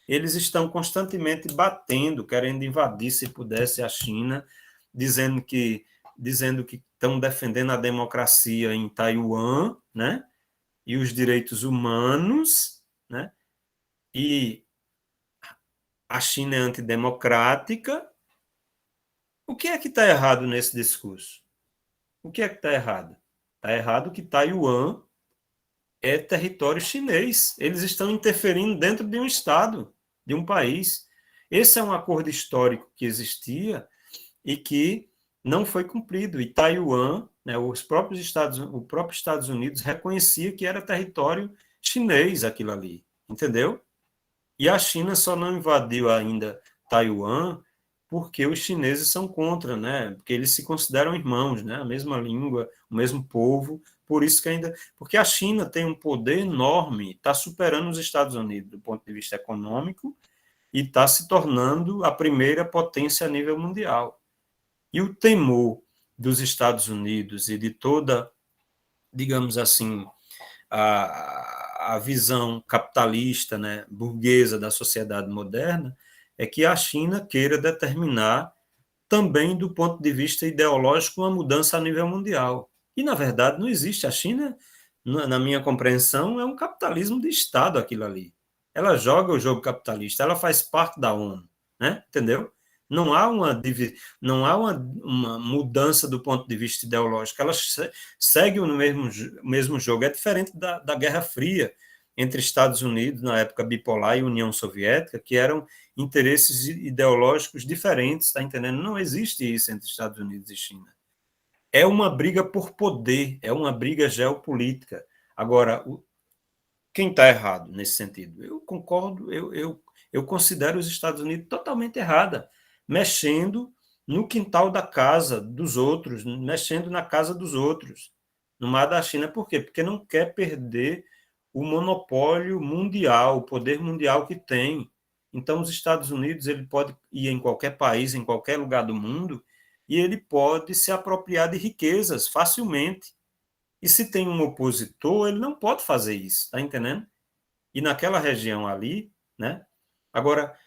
Eles estão constantemente batendo, querendo invadir, se pudesse, a China, dizendo que estão defendendo a democracia em Taiwan, né? E os direitos humanos, né? E a China é antidemocrática. O que é que está errado nesse discurso? O que é que está errado? Está errado que Taiwan é território chinês. Eles estão interferindo dentro de um estado, de um país. Esse é um acordo histórico que existia e que não foi cumprido. E Taiwan, né, o próprio Estados Unidos reconhecia que era território chinês aquilo ali, entendeu? E a China só não invadiu ainda Taiwan porque os chineses são contra, né? Porque eles se consideram irmãos, né? A mesma língua, o mesmo povo, por isso que ainda, porque a China tem um poder enorme, está superando os Estados Unidos do ponto de vista econômico e está se tornando a primeira potência a nível mundial. E o temor dos Estados Unidos e de toda, digamos assim, a visão capitalista, né, burguesa da sociedade moderna, é que a China queira determinar também do ponto de vista ideológico uma mudança a nível mundial. E, na verdade, não existe. A China, na minha compreensão, é um capitalismo de Estado aquilo ali. Ela joga o jogo capitalista, ela faz parte da ONU, né? Entendeu? Não há uma mudança do ponto de vista ideológico, ela segue o mesmo jogo. É diferente da Guerra Fria entre Estados Unidos, na época bipolar, e União Soviética, que eram interesses ideológicos diferentes, está entendendo? Não existe isso entre Estados Unidos e China. É uma briga por poder, é uma briga geopolítica. Agora, quem está errado nesse sentido? Eu concordo, eu considero os Estados Unidos totalmente errada, mexendo no quintal da casa dos outros, mexendo na casa dos outros, no mar da China. Por quê? Porque não quer perder o monopólio mundial, o poder mundial que tem. Então, os Estados Unidos, ele pode ir em qualquer país, em qualquer lugar do mundo, e ele pode se apropriar de riquezas facilmente. E se tem um opositor, ele não pode fazer isso, está entendendo? E naquela região ali, né? Agora,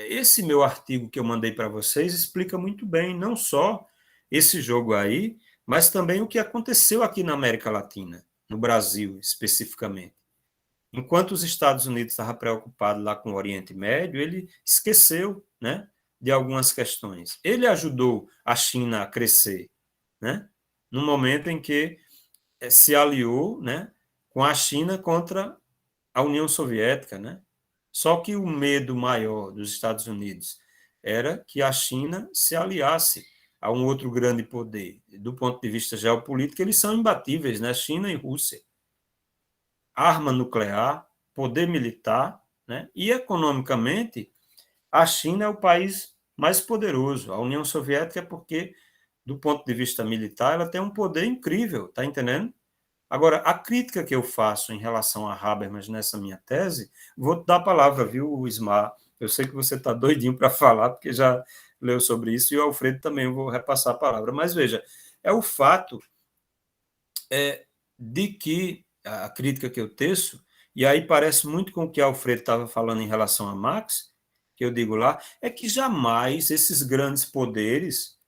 esse meu artigo que eu mandei para vocês explica muito bem, não só esse jogo aí, mas também o que aconteceu aqui na América Latina, no Brasil especificamente. Enquanto os Estados Unidos estavam preocupados lá com o Oriente Médio, ele esqueceu, né, de algumas questões. Ele ajudou a China a crescer, né, no momento em que se aliou, né, com a China contra a União Soviética, né? Só que o medo maior dos Estados Unidos era que a China se aliasse a um outro grande poder. Do ponto de vista geopolítico, eles são imbatíveis, né? China e Rússia. Arma nuclear, poder militar, né? E economicamente, a China é o país mais poderoso. A União Soviética é porque, do ponto de vista militar, ela tem um poder incrível, tá entendendo? Agora, a crítica que eu faço em relação a Habermas nessa minha tese, vou te dar a palavra, viu, Ismar? Eu sei que você está doidinho para falar, porque já leu sobre isso, e o Alfredo também, eu vou repassar a palavra. Mas veja, é o fato de que a crítica que eu teço, e aí parece muito com o que o Alfredo estava falando em relação a Marx, que eu digo lá, é que jamais esses grandes poderes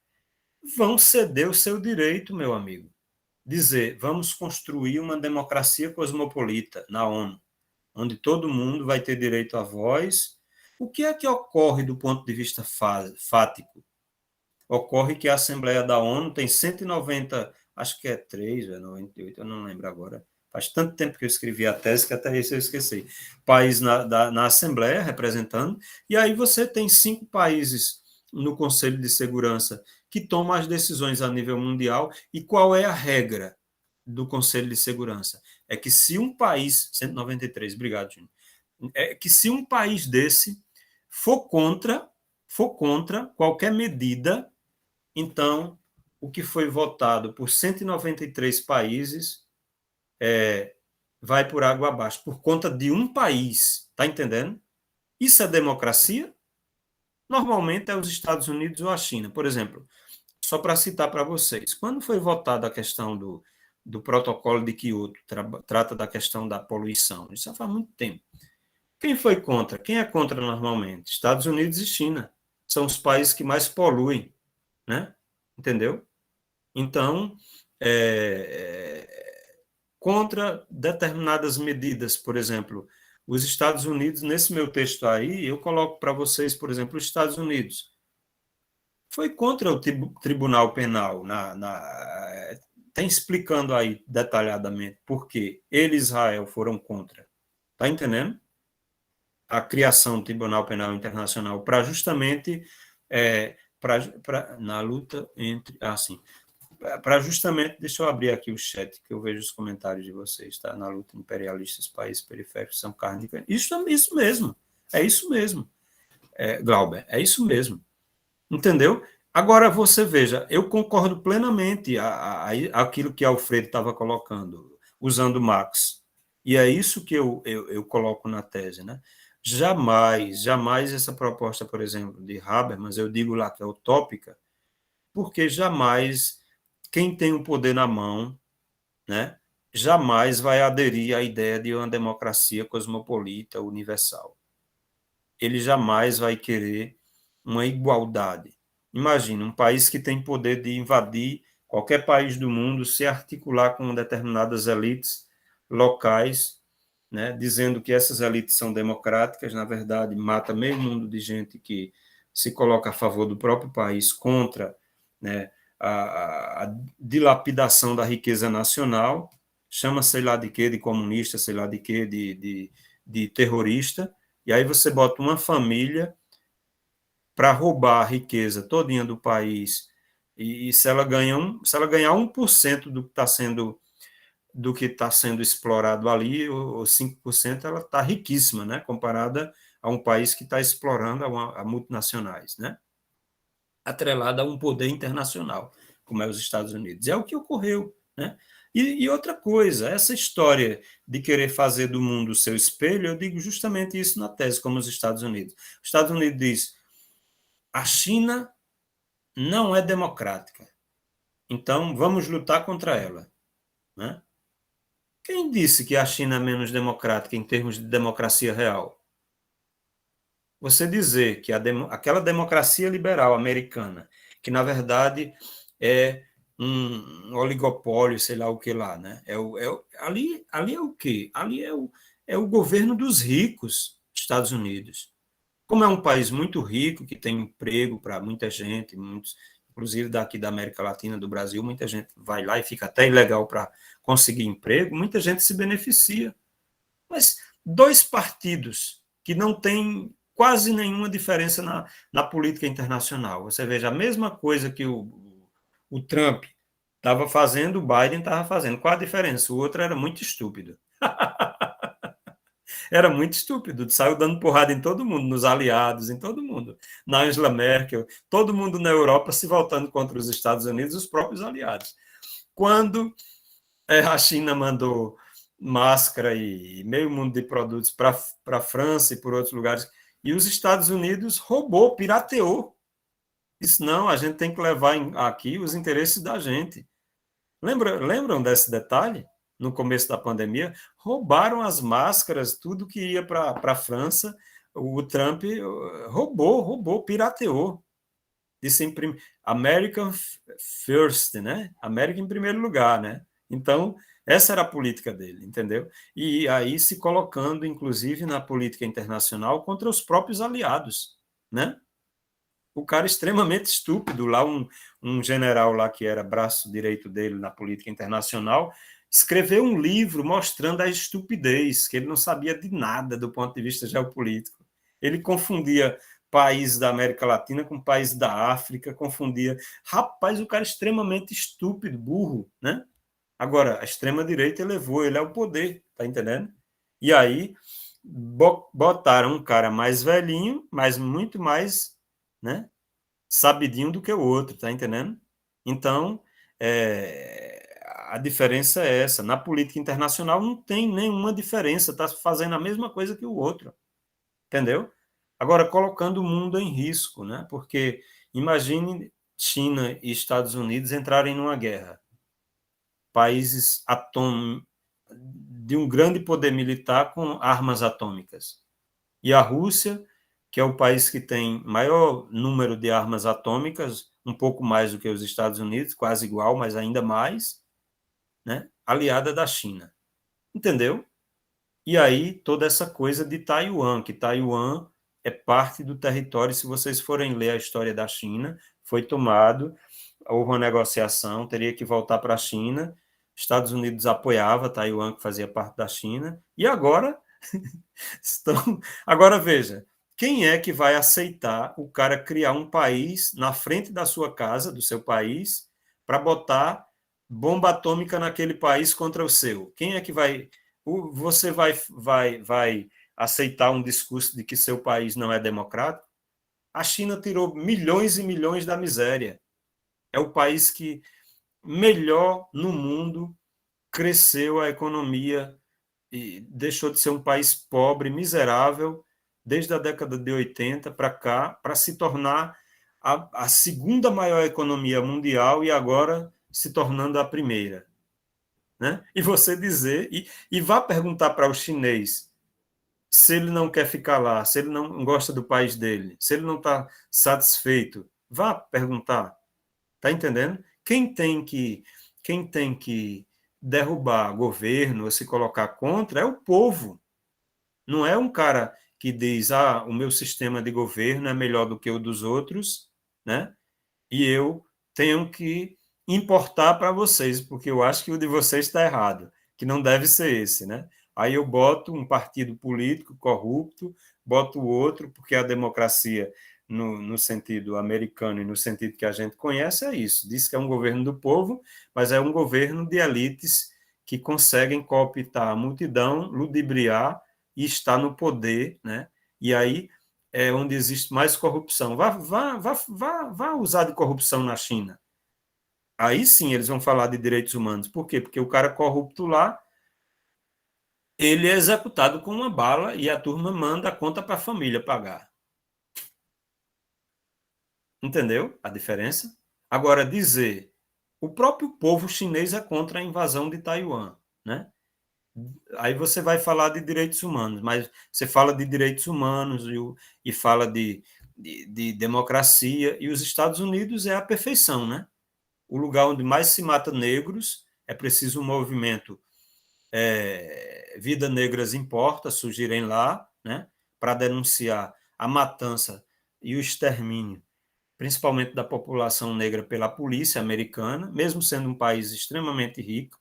vão ceder o seu direito, meu amigo. Dizer, vamos construir uma democracia cosmopolita na ONU, onde todo mundo vai ter direito à voz. O que é que ocorre do ponto de vista fático? Ocorre que a Assembleia da ONU tem 190, acho que é 3, 98, eu não lembro agora. Faz tanto tempo que eu escrevi a tese que até isso eu esqueci. País na Assembleia representando, e aí você tem 5 países no Conselho de Segurança que tomam as decisões a nível mundial. E qual é a regra do Conselho de Segurança? É que se um país, 193, obrigado, Júnior, é que se um país desse for contra qualquer medida, então o que foi votado por 193 países vai por água abaixo, por conta de um país, tá entendendo? Isso é democracia? Normalmente é os Estados Unidos ou a China. Por exemplo, só para citar para vocês, quando foi votada a questão do protocolo de Kyoto, trata da questão da poluição, isso já faz muito tempo. Quem foi contra? Quem é contra normalmente? Estados Unidos e China. São os países que mais poluem, né? Entendeu? Então, contra determinadas medidas, por exemplo, os Estados Unidos, nesse meu texto aí, eu coloco para vocês, por exemplo, os Estados Unidos foi contra o Tribunal Penal, tem explicando aí detalhadamente por que ele e Israel foram contra. Está entendendo? A criação do Tribunal Penal Internacional para justamente na luta entre para justamente, deixa eu abrir aqui o chat que eu vejo os comentários de vocês, tá? Na luta imperialista, os países periféricos são carne de canhão. Isso mesmo, é isso mesmo, Glauber, é isso mesmo. Entendeu? Agora você veja, eu concordo plenamente aquilo que Alfredo estava colocando, usando Marx. E é isso que eu coloco na tese, né? Jamais essa proposta, por exemplo, de Habermas, eu digo lá que é utópica, porque jamais quem tem o poder na mão, né, jamais vai aderir à ideia de uma democracia cosmopolita universal. Ele jamais vai querer uma igualdade. Imagina, um país que tem poder de invadir qualquer país do mundo, se articular com determinadas elites locais, né, dizendo que essas elites são democráticas, na verdade, mata meio mundo de gente que se coloca a favor do próprio país contra, né, a dilapidação da riqueza nacional, chama sei lá de quê, de comunista, sei lá de quê, de terrorista, e aí você bota uma família para roubar a riqueza todinha do país, e se ela ganhar 1% do que está sendo explorado ali, ou 5%, ela está riquíssima, né? Comparada a um país que está explorando a multinacionais, né? atrelada a um poder internacional, como é os Estados Unidos. É o que ocorreu, né? E outra coisa, essa história de querer fazer do mundo o seu espelho, eu digo justamente isso na tese, como os Estados Unidos. Os Estados Unidos diz, a China não é democrática, então vamos lutar contra ela, né? Quem disse que a China é menos democrática em termos de democracia real? Você dizer que aquela democracia liberal americana, que na verdade é um oligopólio, sei lá o que lá, né? Ali é o quê? Ali é o governo dos ricos, Estados Unidos. Como é um país muito rico, que tem emprego para muita gente, muitos, inclusive daqui da América Latina, do Brasil, muita gente vai lá e fica até ilegal para conseguir emprego, muita gente se beneficia. Mas dois partidos que não têm quase nenhuma diferença na política internacional. Você veja, a mesma coisa que o Trump estava fazendo, o Biden estava fazendo. Qual a diferença? O outro era muito estúpido. Era muito estúpido, saiu dando porrada em todo mundo, nos aliados, em todo mundo. Na Angela Merkel, todo mundo na Europa se voltando contra os Estados Unidos, os próprios aliados. Quando a China mandou máscara e meio mundo de produtos para a França e por outros lugares, e os Estados Unidos roubou, pirateou. Disse, não, a gente tem que levar aqui os interesses da gente. Lembram desse detalhe? No começo da pandemia, roubaram as máscaras, tudo que ia para a França, o Trump roubou, pirateou. Disse American First, né? América em primeiro lugar, né? Então, essa era a política dele, entendeu? E aí se colocando, inclusive, na política internacional contra os próprios aliados, né? O cara extremamente estúpido, lá um general lá que era braço direito dele na política internacional, escreveu um livro mostrando a estupidez, que ele não sabia de nada do ponto de vista geopolítico. Ele confundia países da América Latina com países da África, confundia. Rapaz, o cara é extremamente estúpido, burro, né? Agora, a extrema-direita elevou ele ao poder, tá entendendo? E aí botaram um cara mais velhinho, mas muito mais, né, sabidinho do que o outro, tá entendendo? Então, a diferença é essa. Na política internacional não tem nenhuma diferença, está fazendo a mesma coisa que o outro, entendeu? Agora, colocando o mundo em risco, né? Porque imagine China e Estados Unidos entrarem numa guerra. Países de um grande poder militar com armas atômicas. E a Rússia, que é o país que tem maior número de armas atômicas, um pouco mais do que os Estados Unidos, quase igual, mas ainda mais, né? Aliada da China. Entendeu? E aí toda essa coisa de Taiwan, que Taiwan é parte do território, se vocês forem ler a história da China, foi tomado, houve uma negociação, teria que voltar para a China, Estados Unidos apoiava Taiwan, que fazia parte da China, e agora Agora veja, quem é que vai aceitar o cara criar um país na frente da sua casa, do seu país, para botar bomba atômica naquele país contra o seu? Quem é que vai... Você vai aceitar um discurso de que seu país não é democrático? A China tirou milhões e milhões da miséria. É o país que melhor no mundo cresceu a economia e deixou de ser um país pobre, miserável, desde a década de 80 para cá, para se tornar a segunda maior economia mundial e agora se tornando a primeira. Né? E você dizer, e vá perguntar para o chinês se ele não quer ficar lá, se ele não gosta do país dele, se ele não está satisfeito, vá perguntar. Está entendendo? Quem tem que derrubar governo ou se colocar contra é o povo. Não é um cara que diz, o meu sistema de governo é melhor do que o dos outros, né? E eu tenho que importar para vocês, porque eu acho que o de vocês está errado, que não deve ser esse, né? Aí eu boto um partido político corrupto, boto o outro, porque a democracia, no sentido americano e no sentido que a gente conhece, é isso. Diz que é um governo do povo, mas é um governo de elites que conseguem cooptar a multidão, ludibriar e estar no poder, né? E aí é onde existe mais corrupção. Vá usar de corrupção na China. Aí sim eles vão falar de direitos humanos. Por quê? Porque o cara corrupto lá, ele é executado com uma bala e a turma manda a conta para a família pagar. Entendeu a diferença? Agora, dizer o próprio povo chinês é contra a invasão de Taiwan, né? Aí você vai falar de direitos humanos, mas você fala de direitos humanos e fala de democracia, e os Estados Unidos é a perfeição, né? O lugar onde mais se mata negros, é preciso um movimento Vida Negras Importa surgirem lá, né? Para denunciar a matança e o extermínio, principalmente da população negra pela polícia americana, mesmo sendo um país extremamente rico.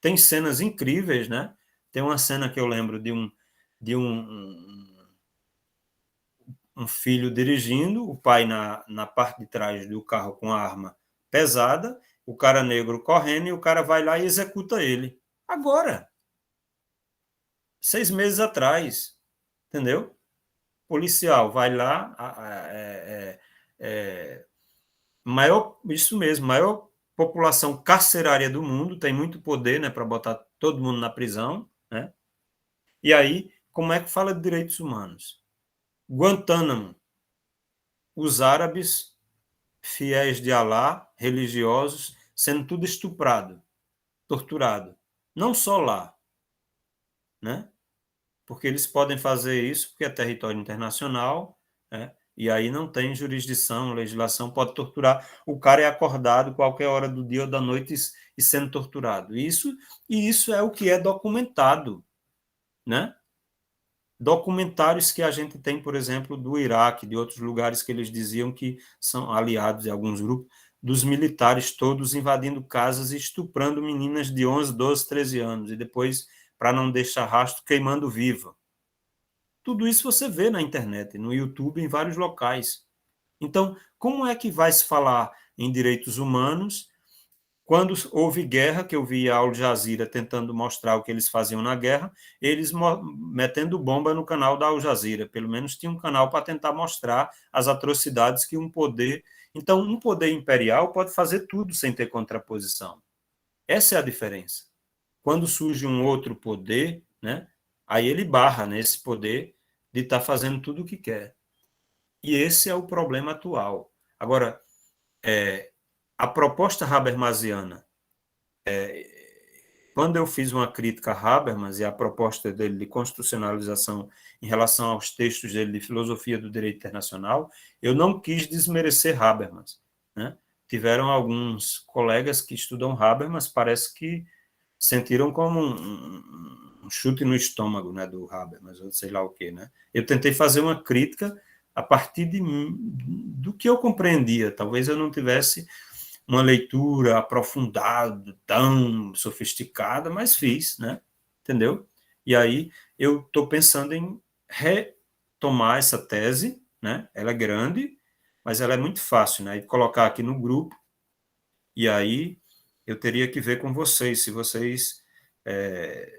Tem cenas incríveis, né? Tem uma cena que eu lembro de um filho dirigindo, o pai na parte de trás do carro com a arma pesada, o cara negro correndo e o cara vai lá e executa ele. Agora, 6 meses atrás, entendeu? Policial vai lá, isso mesmo, maior população carcerária do mundo, tem muito poder, né, para botar todo mundo na prisão, né? E aí, como é que fala de direitos humanos? Guantánamo, os árabes, fiéis de Alá, religiosos, sendo tudo estuprado, torturado. Não só lá, né? Porque eles podem fazer isso porque é território internacional, né? E aí não tem jurisdição, legislação, pode torturar. O cara é acordado qualquer hora do dia ou da noite e sendo torturado. Isso é o que é documentado, né? Documentários que a gente tem, por exemplo, do Iraque, de outros lugares que eles diziam que são aliados de alguns grupos, dos militares todos invadindo casas e estuprando meninas de 11, 12, 13 anos, e depois, para não deixar rastro, queimando viva. Tudo isso você vê na internet, no YouTube, em vários locais. Então, como é que vai se falar em direitos humanos quando houve guerra, que eu vi a Al Jazeera tentando mostrar o que eles faziam na guerra, eles metendo bomba no canal da Al Jazeera, pelo menos tinha um canal para tentar mostrar as atrocidades que um poder... Então, um poder imperial pode fazer tudo sem ter contraposição. Essa é a diferença. Quando surge um outro poder, né, aí ele barra nesse poder de estar fazendo tudo o que quer. E esse é o problema atual. Agora, a proposta habermasiana, quando eu fiz uma crítica a Habermas e a proposta dele de constitucionalização em relação aos textos dele de filosofia do direito internacional, eu não quis desmerecer Habermas, né? Tiveram alguns colegas que estudam Habermas, parece que sentiram como um chute no estômago, né, do Habermas, ou sei lá o quê, né? Eu tentei fazer uma crítica a partir do que eu compreendia. Talvez eu não tivesse uma leitura aprofundada, tão sofisticada, mas fiz, né? Entendeu? E aí eu estou pensando em retomar essa tese, né? Ela é grande, mas ela é muito fácil, né? E colocar aqui no grupo, e aí eu teria que ver com vocês, se vocês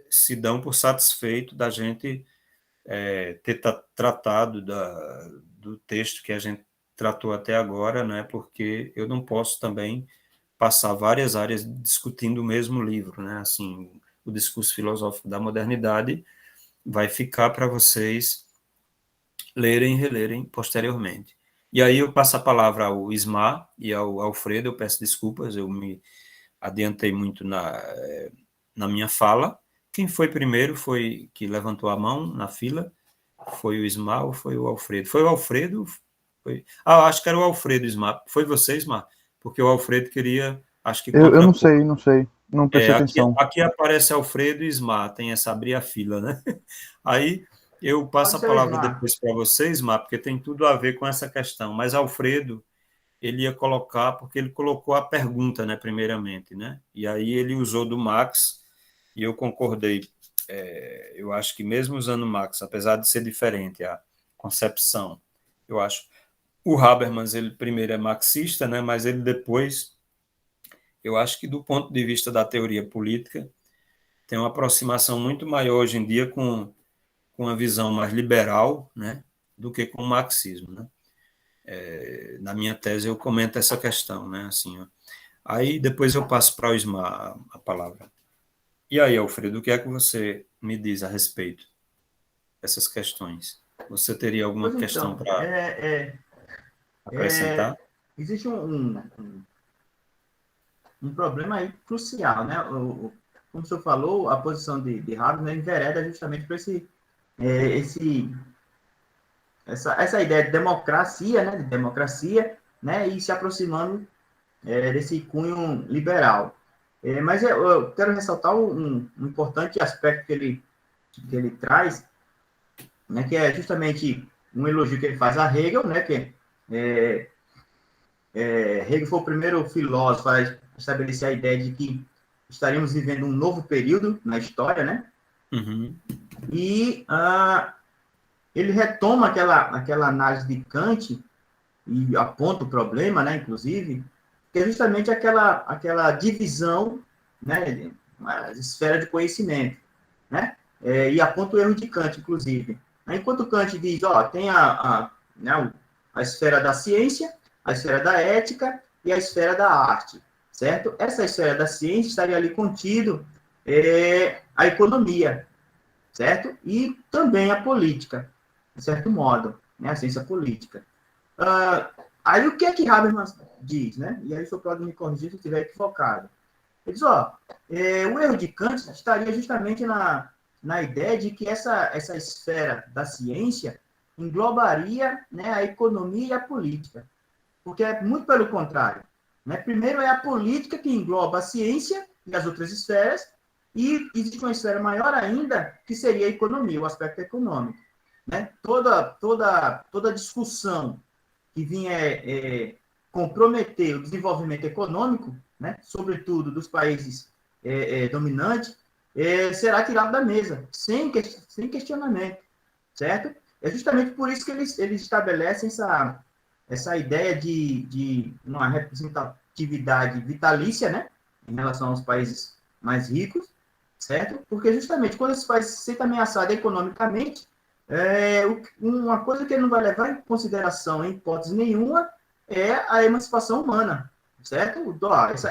se dão por satisfeito da gente ter tratado do texto que a gente tratou até agora, né? Porque eu não posso também passar várias áreas discutindo o mesmo livro, né? Assim, o discurso filosófico da modernidade vai ficar para vocês lerem e relerem posteriormente. E aí eu passo a palavra ao Ismar e ao Alfredo, eu peço desculpas, eu me adiantei muito na minha fala. Quem foi primeiro foi que levantou a mão na fila? Foi o Ismar ou foi o Alfredo? Foi o Alfredo? Foi... acho que era o Alfredo, Ismar. Foi você, Ismar? Porque o Alfredo queria, acho que Eu não contrapor. sei, não sei. Não prestei Aqui, atenção. aqui aparece Alfredo e Ismar, tem essa abrir a fila, né? Aí eu passo Pode a ser o palavra Ismar. depois para você, Ismar, porque tem tudo a ver com essa questão. Mas Alfredo, ele ia colocar, porque ele colocou a pergunta, né, primeiramente, né? E aí ele usou do Marx, e eu concordei. Eu acho que mesmo usando Marx, apesar de ser diferente a concepção, eu acho. O Habermas, ele primeiro é marxista, né, mas ele depois, eu acho que do ponto de vista da teoria política, tem uma aproximação muito maior hoje em dia com uma visão mais liberal, né, do que com o marxismo, né? Na minha tese eu comento essa questão, né? Assim, ó. Aí depois eu passo para o Ismar a palavra. E aí, Alfredo, o que é que você me diz a respeito dessas questões? Você teria alguma Pois questão então, para acrescentar? existe um problema aí crucial, né? Como o senhor falou, a posição de Habermas, né, envereda justamente para essa ideia de democracia, né, e se aproximando desse cunho liberal. Mas eu quero ressaltar um importante aspecto que ele traz, né, que é justamente um elogio que ele faz a Hegel, né, que Hegel foi o primeiro filósofo a estabelecer a ideia de que estaríamos vivendo um novo período na história, né? Uhum. E ele retoma aquela análise de Kant e aponta o problema, né, inclusive, que é justamente aquela divisão, né, uma esfera de conhecimento, né? E aponta o erro de Kant, inclusive. Enquanto Kant diz, tem né, a esfera da ciência, a esfera da ética e a esfera da arte, certo? Essa esfera da ciência estaria ali contido a economia, certo? E também a política, de certo modo, né, a ciência política. Aí o que é que Habermas diz, né? E aí o senhor pode me corrigir se eu estiver equivocado. Ele diz, o erro de Kant estaria justamente na ideia de que essa esfera da ciência englobaria, né, a economia e a política. Porque é muito pelo contrário. Né? Primeiro é a política que engloba a ciência e as outras esferas, e existe uma esfera maior ainda, que seria a economia, o aspecto econômico. Né? Toda discussão que vinha comprometer o desenvolvimento econômico, né, sobretudo dos países dominantes, será tirado da mesa, sem questionamento, certo? É justamente por isso que eles estabelecem essa ideia de uma representatividade vitalícia, né, em relação aos países mais ricos, certo? Porque justamente quando esse país se sente ameaçado economicamente, uma coisa que ele não vai levar em consideração, em hipótese nenhuma, é a emancipação humana, certo?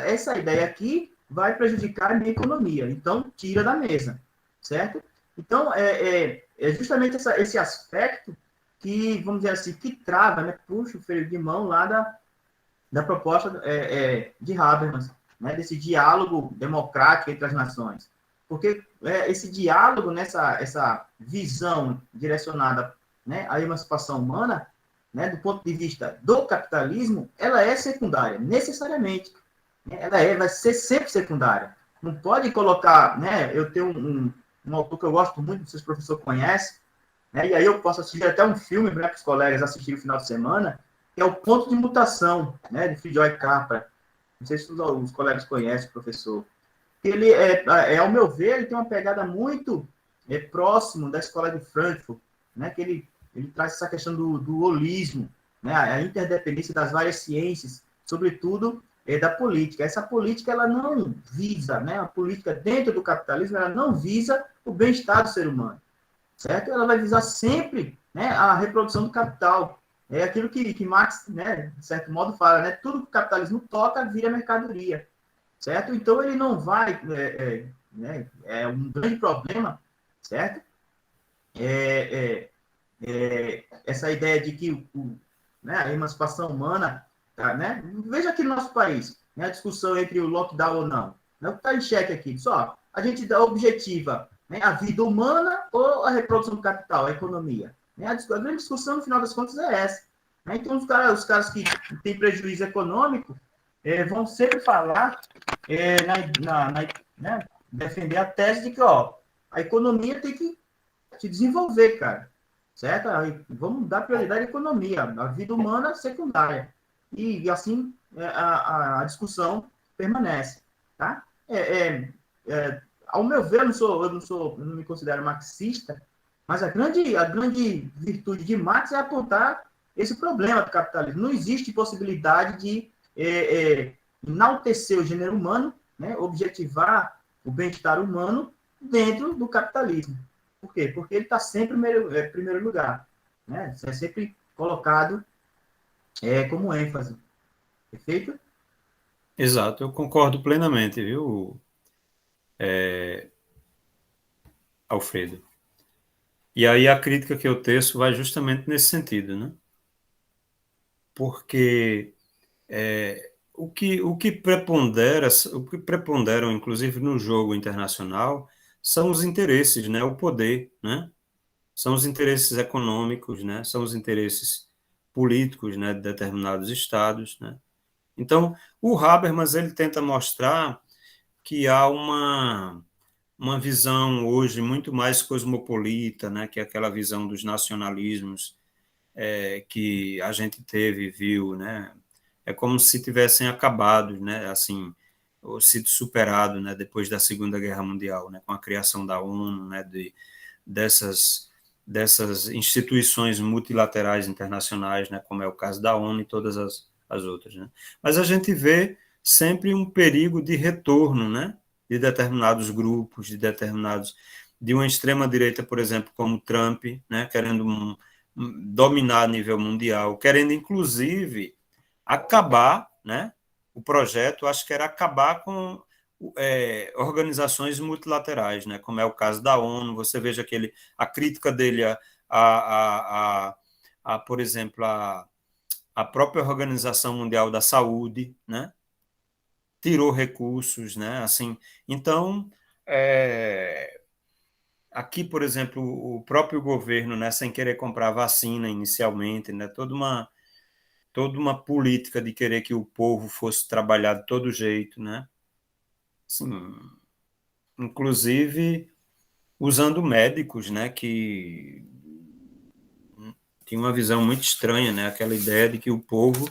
Essa ideia aqui vai prejudicar a minha economia, então tira da mesa, certo? Então, é justamente esse aspecto que, vamos dizer assim, que trava, né, puxa o freio de mão lá da proposta de Habermas, né, desse diálogo democrático entre as nações. Porque esse diálogo, essa visão direcionada, né, à emancipação humana, né, do ponto de vista do capitalismo, ela é secundária, necessariamente. Ela vai ser sempre secundária. Não pode colocar, né, eu tenho um autor que eu gosto muito, não sei se o professor conhece, né, e aí eu posso assistir até um filme, né, para os colegas assistirem no final de semana, que é o Ponto de Mutação, né, de Friedrich Capra. Não sei se os colegas conhecem, professor. Ele, ao meu ver, ele tem uma pegada muito próximo da escola de Frankfurt, né, que ele traz essa questão do holismo, né, a interdependência das várias ciências, sobretudo da política. Essa política ela não visa, né, a política dentro do capitalismo, ela não visa o bem-estar do ser humano, certo? Ela vai visar sempre, né, a reprodução do capital. É aquilo que Marx, né, de certo modo, fala, né, tudo que o capitalismo toca vira mercadoria, certo? Então, ele não vai, né, um grande problema, certo? Essa ideia de que né, a emancipação humana, tá, né? Veja aqui no nosso país, né, a discussão entre o lockdown ou não. Né, o que está em xeque aqui? Só, a gente objetiva, né, a vida humana ou a reprodução do capital, a economia. Né? A grande discussão, no final das contas, é essa. Né? Então, os caras que têm prejuízo econômico vão sempre falar, né, defender a tese de que a economia tem que se desenvolver, cara. Certo? Aí, vamos dar prioridade à economia, a vida humana secundária. E assim a discussão permanece. Tá? Ao meu ver, eu não me considero marxista, mas a grande virtude de Marx é apontar esse problema do capitalismo. Não existe possibilidade de enaltecer o gênero humano, né, objetivar o bem-estar humano dentro do capitalismo. Por quê? Porque ele está sempre em primeiro lugar. né? Isso é sempre colocado como ênfase. Perfeito? Exato, eu concordo plenamente, viu, Alfredo? E aí a crítica que eu teço vai justamente nesse sentido, né? Porque o que preponderam, inclusive no jogo internacional, são os interesses, né? O poder, né? São os interesses econômicos, né? São os interesses políticos, né? De determinados estados, né? Então, o Habermas ele tenta mostrar que há uma visão hoje muito mais cosmopolita, né? Que é aquela visão dos nacionalismos que a gente teve e viu, né? É como se tivessem acabado, né? Assim, ou sido superado, né? Depois da Segunda Guerra Mundial, né? Com a criação da ONU, né? Dessas dessas instituições multilaterais internacionais, né? Como é o caso da ONU e todas as outras, né? Mas a gente vê sempre um perigo de retorno, né? De determinados grupos, de uma extrema direita, por exemplo, como Trump, né? Querendo dominar a nível mundial, querendo inclusive acabar, né? O projeto, acho que era acabar com organizações multilaterais, né? Como é o caso da ONU. Você veja a crítica dele por exemplo, a própria Organização Mundial da Saúde, né? Tirou recursos, né? Assim, então aqui, por exemplo, o próprio governo, né, sem querer comprar vacina inicialmente, né, toda uma política de querer que o povo fosse trabalhar de todo jeito, né, assim, inclusive usando médicos, né, que tinha uma visão muito estranha, né, aquela ideia de que o povo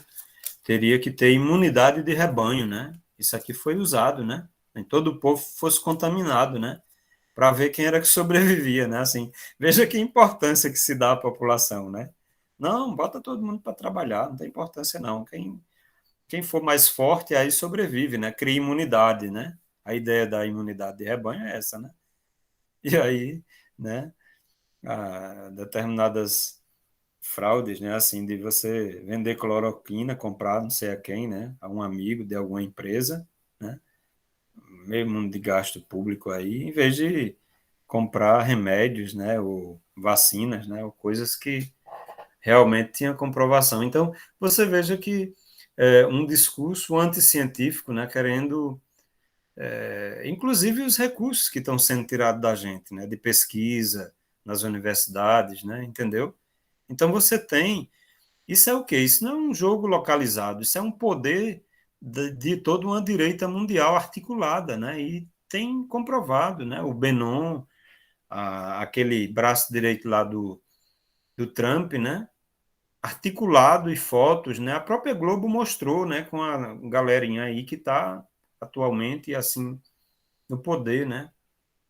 teria que ter imunidade de rebanho, né, isso aqui foi usado, né, nem todo o povo fosse contaminado, né, para ver quem era que sobrevivia, né? Assim, veja que importância que se dá à população, né? Não, bota todo mundo para trabalhar, não tem importância não. Quem for mais forte aí sobrevive, né? Cria imunidade, né? A ideia da imunidade de rebanho é essa, né? E aí, né? Determinadas fraudes, né? Assim, de você vender cloroquina, comprar não sei a quem, né? A um amigo de alguma empresa, né? Meio mundo de gasto público aí, em vez de comprar remédios, né, ou vacinas, né, ou coisas que realmente tinham comprovação. Então, você veja que um discurso anticientífico, né, querendo, inclusive os recursos que estão sendo tirados da gente, né, de pesquisa nas universidades, né, entendeu? Então você tem, isso é o quê? Isso não é um jogo localizado, isso é um poder de toda uma direita mundial articulada, né, e tem comprovado, né, o Bannon, aquele braço direito lá do Trump, né? Articulado e fotos, né? A própria Globo mostrou, né? Com a galerinha aí que está atualmente assim no poder, né?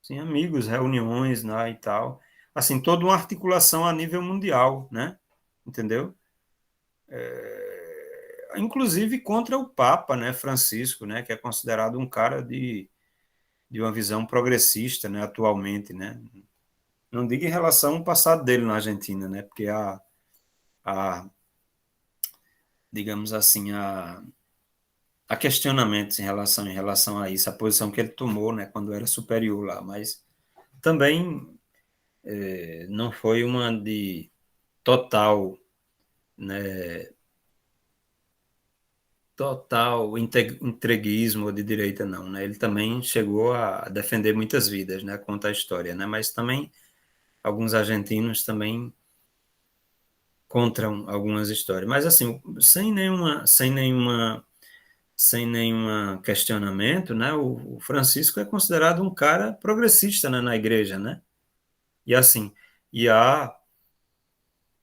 Assim, amigos, reuniões, né? E tal, assim toda uma articulação a nível mundial, né? Entendeu? Inclusive contra o Papa, né? Francisco, né? Que é considerado um cara de uma visão progressista, né? Atualmente, né? Não digo em relação ao passado dele na Argentina, né? Porque a digamos assim, a questionamentos em relação a isso, a posição que ele tomou, né? Quando era superior lá, mas também não foi uma de total, né? Total entreguismo de direita, não, né? Ele também chegou a defender muitas vidas, né? Conta a história, né? Mas também alguns argentinos também contram algumas histórias. Mas assim, sem nenhum questionamento, né? O Francisco é considerado um cara progressista, né, na igreja, né? E assim, e há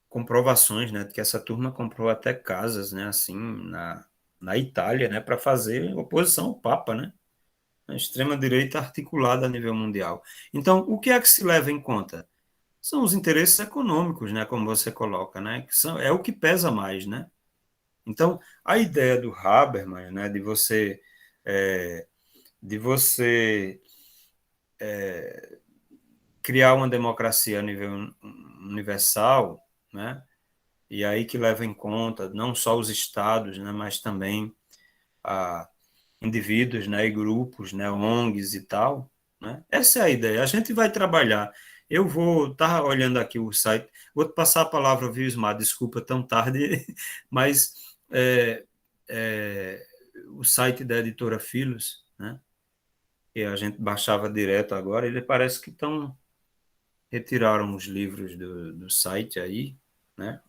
comprovações, né, de que essa turma comprou até casas, né, assim, na Itália, né, para fazer oposição ao Papa, né? A extrema-direita articulada a nível mundial. Então, o que é que se leva em conta? São os interesses econômicos, né, como você coloca, né, é o que pesa mais, né? Então, a ideia do Habermas, né, é, de você criar uma democracia a nível universal, né? E aí que leva em conta não só os estados, né, mas também a indivíduos, né, e grupos, né, ONGs e tal, né? Essa é a ideia. A gente vai trabalhar. Eu vou estar olhando aqui o site, vou te passar a palavra, viu, Ismar? Desculpa tão tarde, mas é, o site da editora Filos, né, que a gente baixava direto agora, ele parece que retiraram os livros do site aí, né?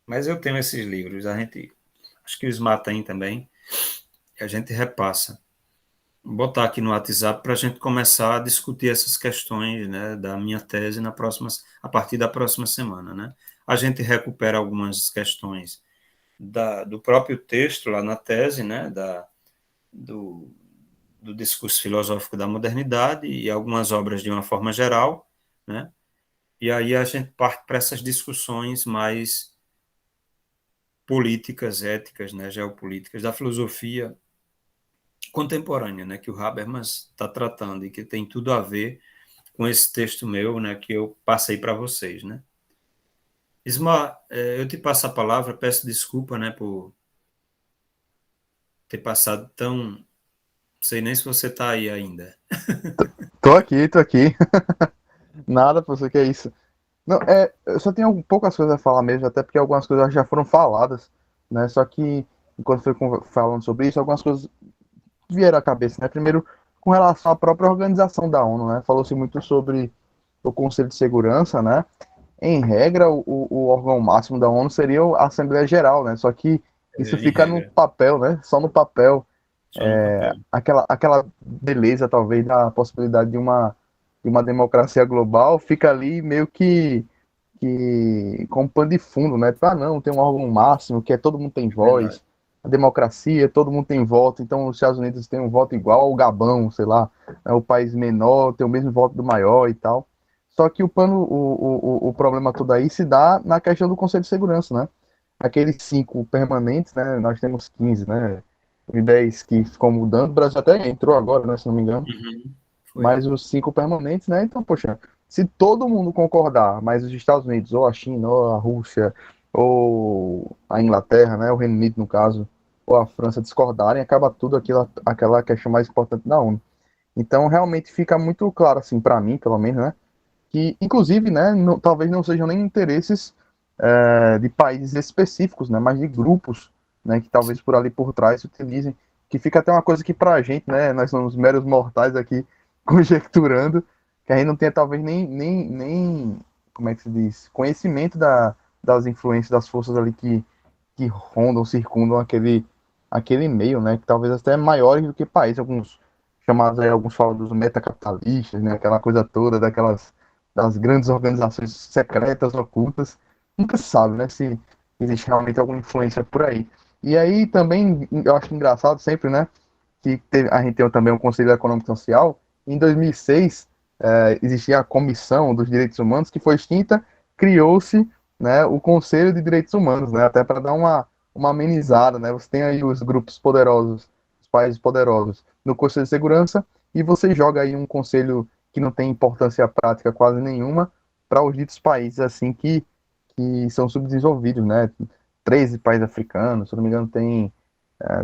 Mas eu tenho esses livros, acho que o Ismar tem também, e a gente repassa. Vou botar aqui no WhatsApp para a gente começar a discutir essas questões, né, da minha tese a partir da próxima semana, né? A gente recupera algumas questões do próprio texto lá na tese, né, do, do discurso filosófico da modernidade e algumas obras de uma forma geral, né? E aí a gente parte para essas discussões mais políticas, éticas, né, geopolíticas, da filosofia contemporânea, né, que o Habermas está tratando e que tem tudo a ver com esse texto meu, né, que eu passei para vocês, né. Isma, eu te passo a palavra, peço desculpa, né, por ter passado tão... Não sei nem se você está aí ainda. Tô aqui, tô aqui. Nada, professor, que é isso. Não, eu só tenho poucas coisas a falar mesmo, até porque algumas coisas já foram faladas, né? Só que, enquanto foi falando sobre isso, algumas coisas vieram à cabeça, né? Primeiro, com relação à própria organização da ONU, né? Falou-se muito sobre o Conselho de Segurança, né? Em regra, o órgão máximo da ONU seria a Assembleia Geral, né? Só que isso Em fica no regra, papel, né? Só no papel. só no papel. Aquela beleza, talvez, da possibilidade de uma democracia global fica ali meio que como pano de fundo, né? Tipo, não, tem um órgão máximo que é todo mundo tem Verdade. voz, a democracia, todo mundo tem voto, então os Estados Unidos têm um voto igual ao Gabão, sei lá, é o país menor tem o mesmo voto do maior e tal. Só que o problema todo aí se dá na questão do Conselho de Segurança, né? Aqueles 5 permanentes, né? Nós temos 15, né? 10 que ficam mudando, o Brasil até entrou agora, né? Se não me engano, Uhum. Foi. mas os 5 permanentes, né? Então, poxa, se todo mundo concordar, mas os Estados Unidos, ou a China, ou a Rússia, ou a Inglaterra, né? O Reino Unido, no caso, ou a França discordarem, acaba tudo aquela questão mais importante da ONU. Então, realmente fica muito claro, assim, para mim, pelo menos, né? Que, inclusive, né? Talvez não sejam nem interesses de países específicos, né? Mas de grupos, né? Que talvez por ali por trás utilizem. Que fica até uma coisa que para a gente, né? Nós somos meros mortais aqui conjecturando, que a gente não tem talvez nem como é que se diz, conhecimento das influências das forças ali que rondam, circundam aquele meio, né, que talvez até maiores do que países, alguns chamados aí, alguns falam dos metacapitalistas, né, aquela coisa toda das grandes organizações secretas, ocultas, nunca se sabe, né, se existe realmente alguma influência por aí. E aí também, eu acho engraçado sempre, né, a gente tem também o Conselho Econômico e Social. Em 2006, existia a Comissão dos Direitos Humanos, que foi extinta, criou-se, né, o Conselho de Direitos Humanos, né, até para dar uma amenizada. Né, você tem aí os grupos poderosos, os países poderosos no Conselho de Segurança, e você joga aí um conselho que não tem importância prática quase nenhuma para os ditos países assim que são subdesenvolvidos, né? 13 países africanos, se não me engano, tem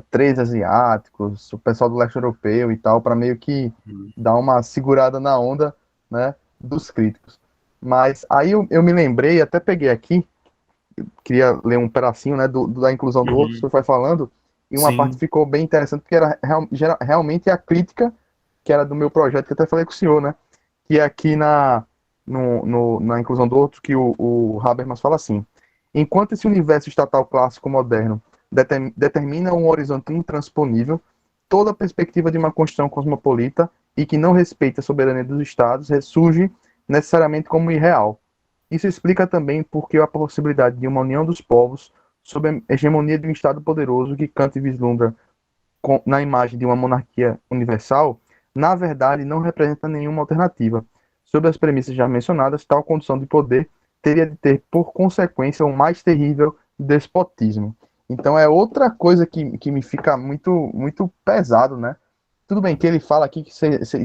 3 asiáticos, o pessoal do leste europeu e tal, para meio que dar uma segurada na onda, né, dos críticos. Mas aí eu me lembrei, até peguei aqui, queria ler um pedacinho, né, da inclusão do outro, Uhum. você foi falando, e uma parte Sim. ficou bem interessante, porque era realmente a crítica que era do meu projeto, que eu até falei com o senhor, né, que é aqui na inclusão do outro, que o Habermas fala assim: enquanto esse universo estatal clássico moderno determina um horizonte intransponível, toda a perspectiva de uma construção cosmopolita e que não respeita a soberania dos estados ressurge necessariamente como irreal. Isso explica também porque a possibilidade de uma união dos povos sob a hegemonia de um estado poderoso que Kant vislumbra na imagem de uma monarquia universal, na verdade não representa nenhuma alternativa. Sob as premissas já mencionadas, tal condição de poder teria de ter por consequência o mais terrível despotismo. Então é outra coisa que me fica muito, muito pesado, né? Tudo bem que ele fala aqui que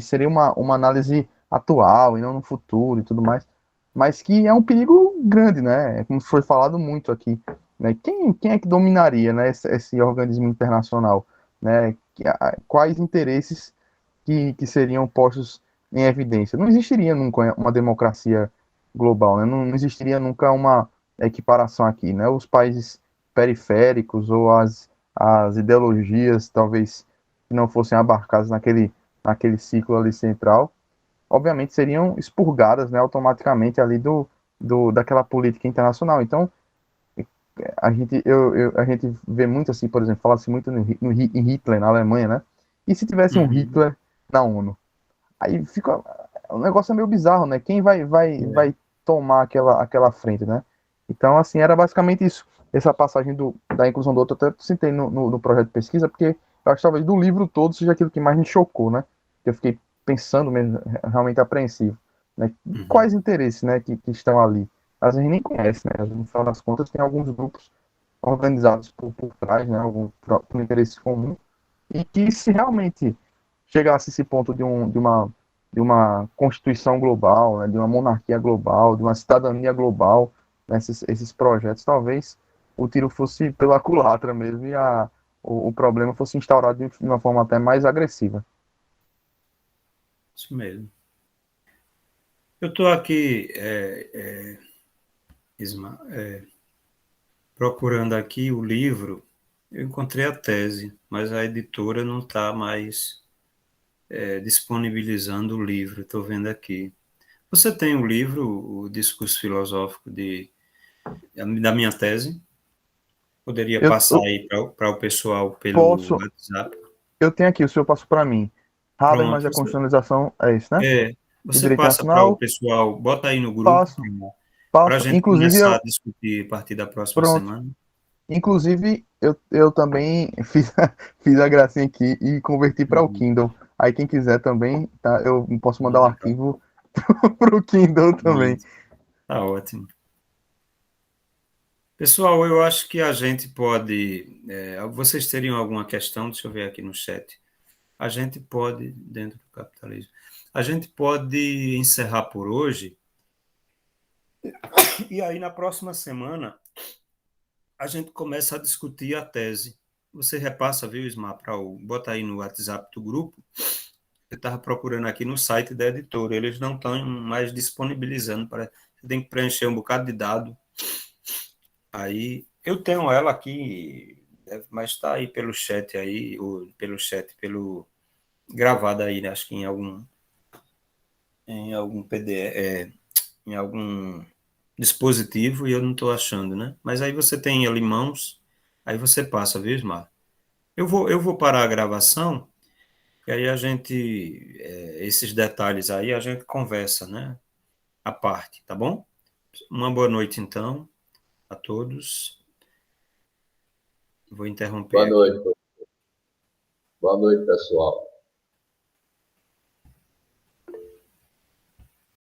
seria uma análise atual e não no futuro e tudo mais, mas que é um perigo grande, né? Como foi falado muito aqui, né? Quem é que dominaria, né, esse organismo internacional, né? Quais interesses que seriam postos em evidência? Não existiria nunca uma democracia global, né? Não existiria nunca uma equiparação aqui, né? Os países periféricos ou as ideologias, talvez, que não fossem abarcadas naquele ciclo ali central, obviamente seriam expurgadas, né, automaticamente ali daquela política internacional. Então, a gente vê muito assim, por exemplo, fala-se muito em Hitler na Alemanha, né? E se tivesse um Uhum. Hitler na ONU? Aí fica, o negócio é meio bizarro, né? Quem vai tomar aquela frente, né? Então, assim, era basicamente isso. Essa passagem da inclusão do outro, eu até citei no projeto de pesquisa, porque eu acho que talvez do livro todo seja aquilo que mais me chocou, né? Eu fiquei pensando mesmo, realmente apreensivo, né? Uhum. Quais interesses, né, que estão ali? Às vezes nem conhece, né? No final das contas, tem alguns grupos organizados por trás, né? Algum por interesse comum, e que se realmente chegasse a esse ponto de uma constituição global, né, de uma monarquia global, de uma cidadania global, né, esses projetos, talvez o tiro fosse pela culatra mesmo e o problema fosse instaurado de uma forma até mais agressiva. Isso mesmo. Eu estou aqui, Isma, procurando aqui o livro. Eu encontrei a tese, mas a editora não está mais disponibilizando o livro. Estou vendo aqui. Você tem o livro, o discurso filosófico da minha tese? Poderia passar Eu aí para o pessoal pelo posso, WhatsApp. eu tenho aqui, o senhor passou para mim. Habermas Pronto, e a Constitucionalização, é isso, né? Do você direito passa para o internacional, pessoal, bota aí no grupo passo, para a passo. gente Inclusive, começar a eu, discutir a partir da próxima pronto. semana. Inclusive, eu também fiz a gracinha aqui e converti para o Uhum. Kindle. Aí quem quiser também, tá, eu posso mandar o Legal. arquivo para o Kindle também. Isso. Tá ótimo. Pessoal, eu acho que a gente pode. Vocês teriam alguma questão? Deixa eu ver aqui no chat. A gente pode, dentro do capitalismo, a gente pode encerrar por hoje. E aí, na próxima semana, a gente começa a discutir a tese. Você repassa, viu, Ismar, bota aí no WhatsApp do grupo. Eu estava procurando aqui no site da editora, eles não estão mais disponibilizando. Você tem que preencher um bocado de dado. Aí, eu tenho ela aqui, mas está aí pelo chat aí, ou pelo chat, gravada aí, né? Acho que em algum PDF, em algum dispositivo, e eu não estou achando, né? Mas aí você tem ali em mãos, aí você passa, viu, Ismar? Eu vou parar a gravação, e aí esses detalhes aí a gente conversa, né? À parte, tá bom? Uma boa noite, então, a todos. Vou interromper Boa aqui. noite. Boa noite, pessoal.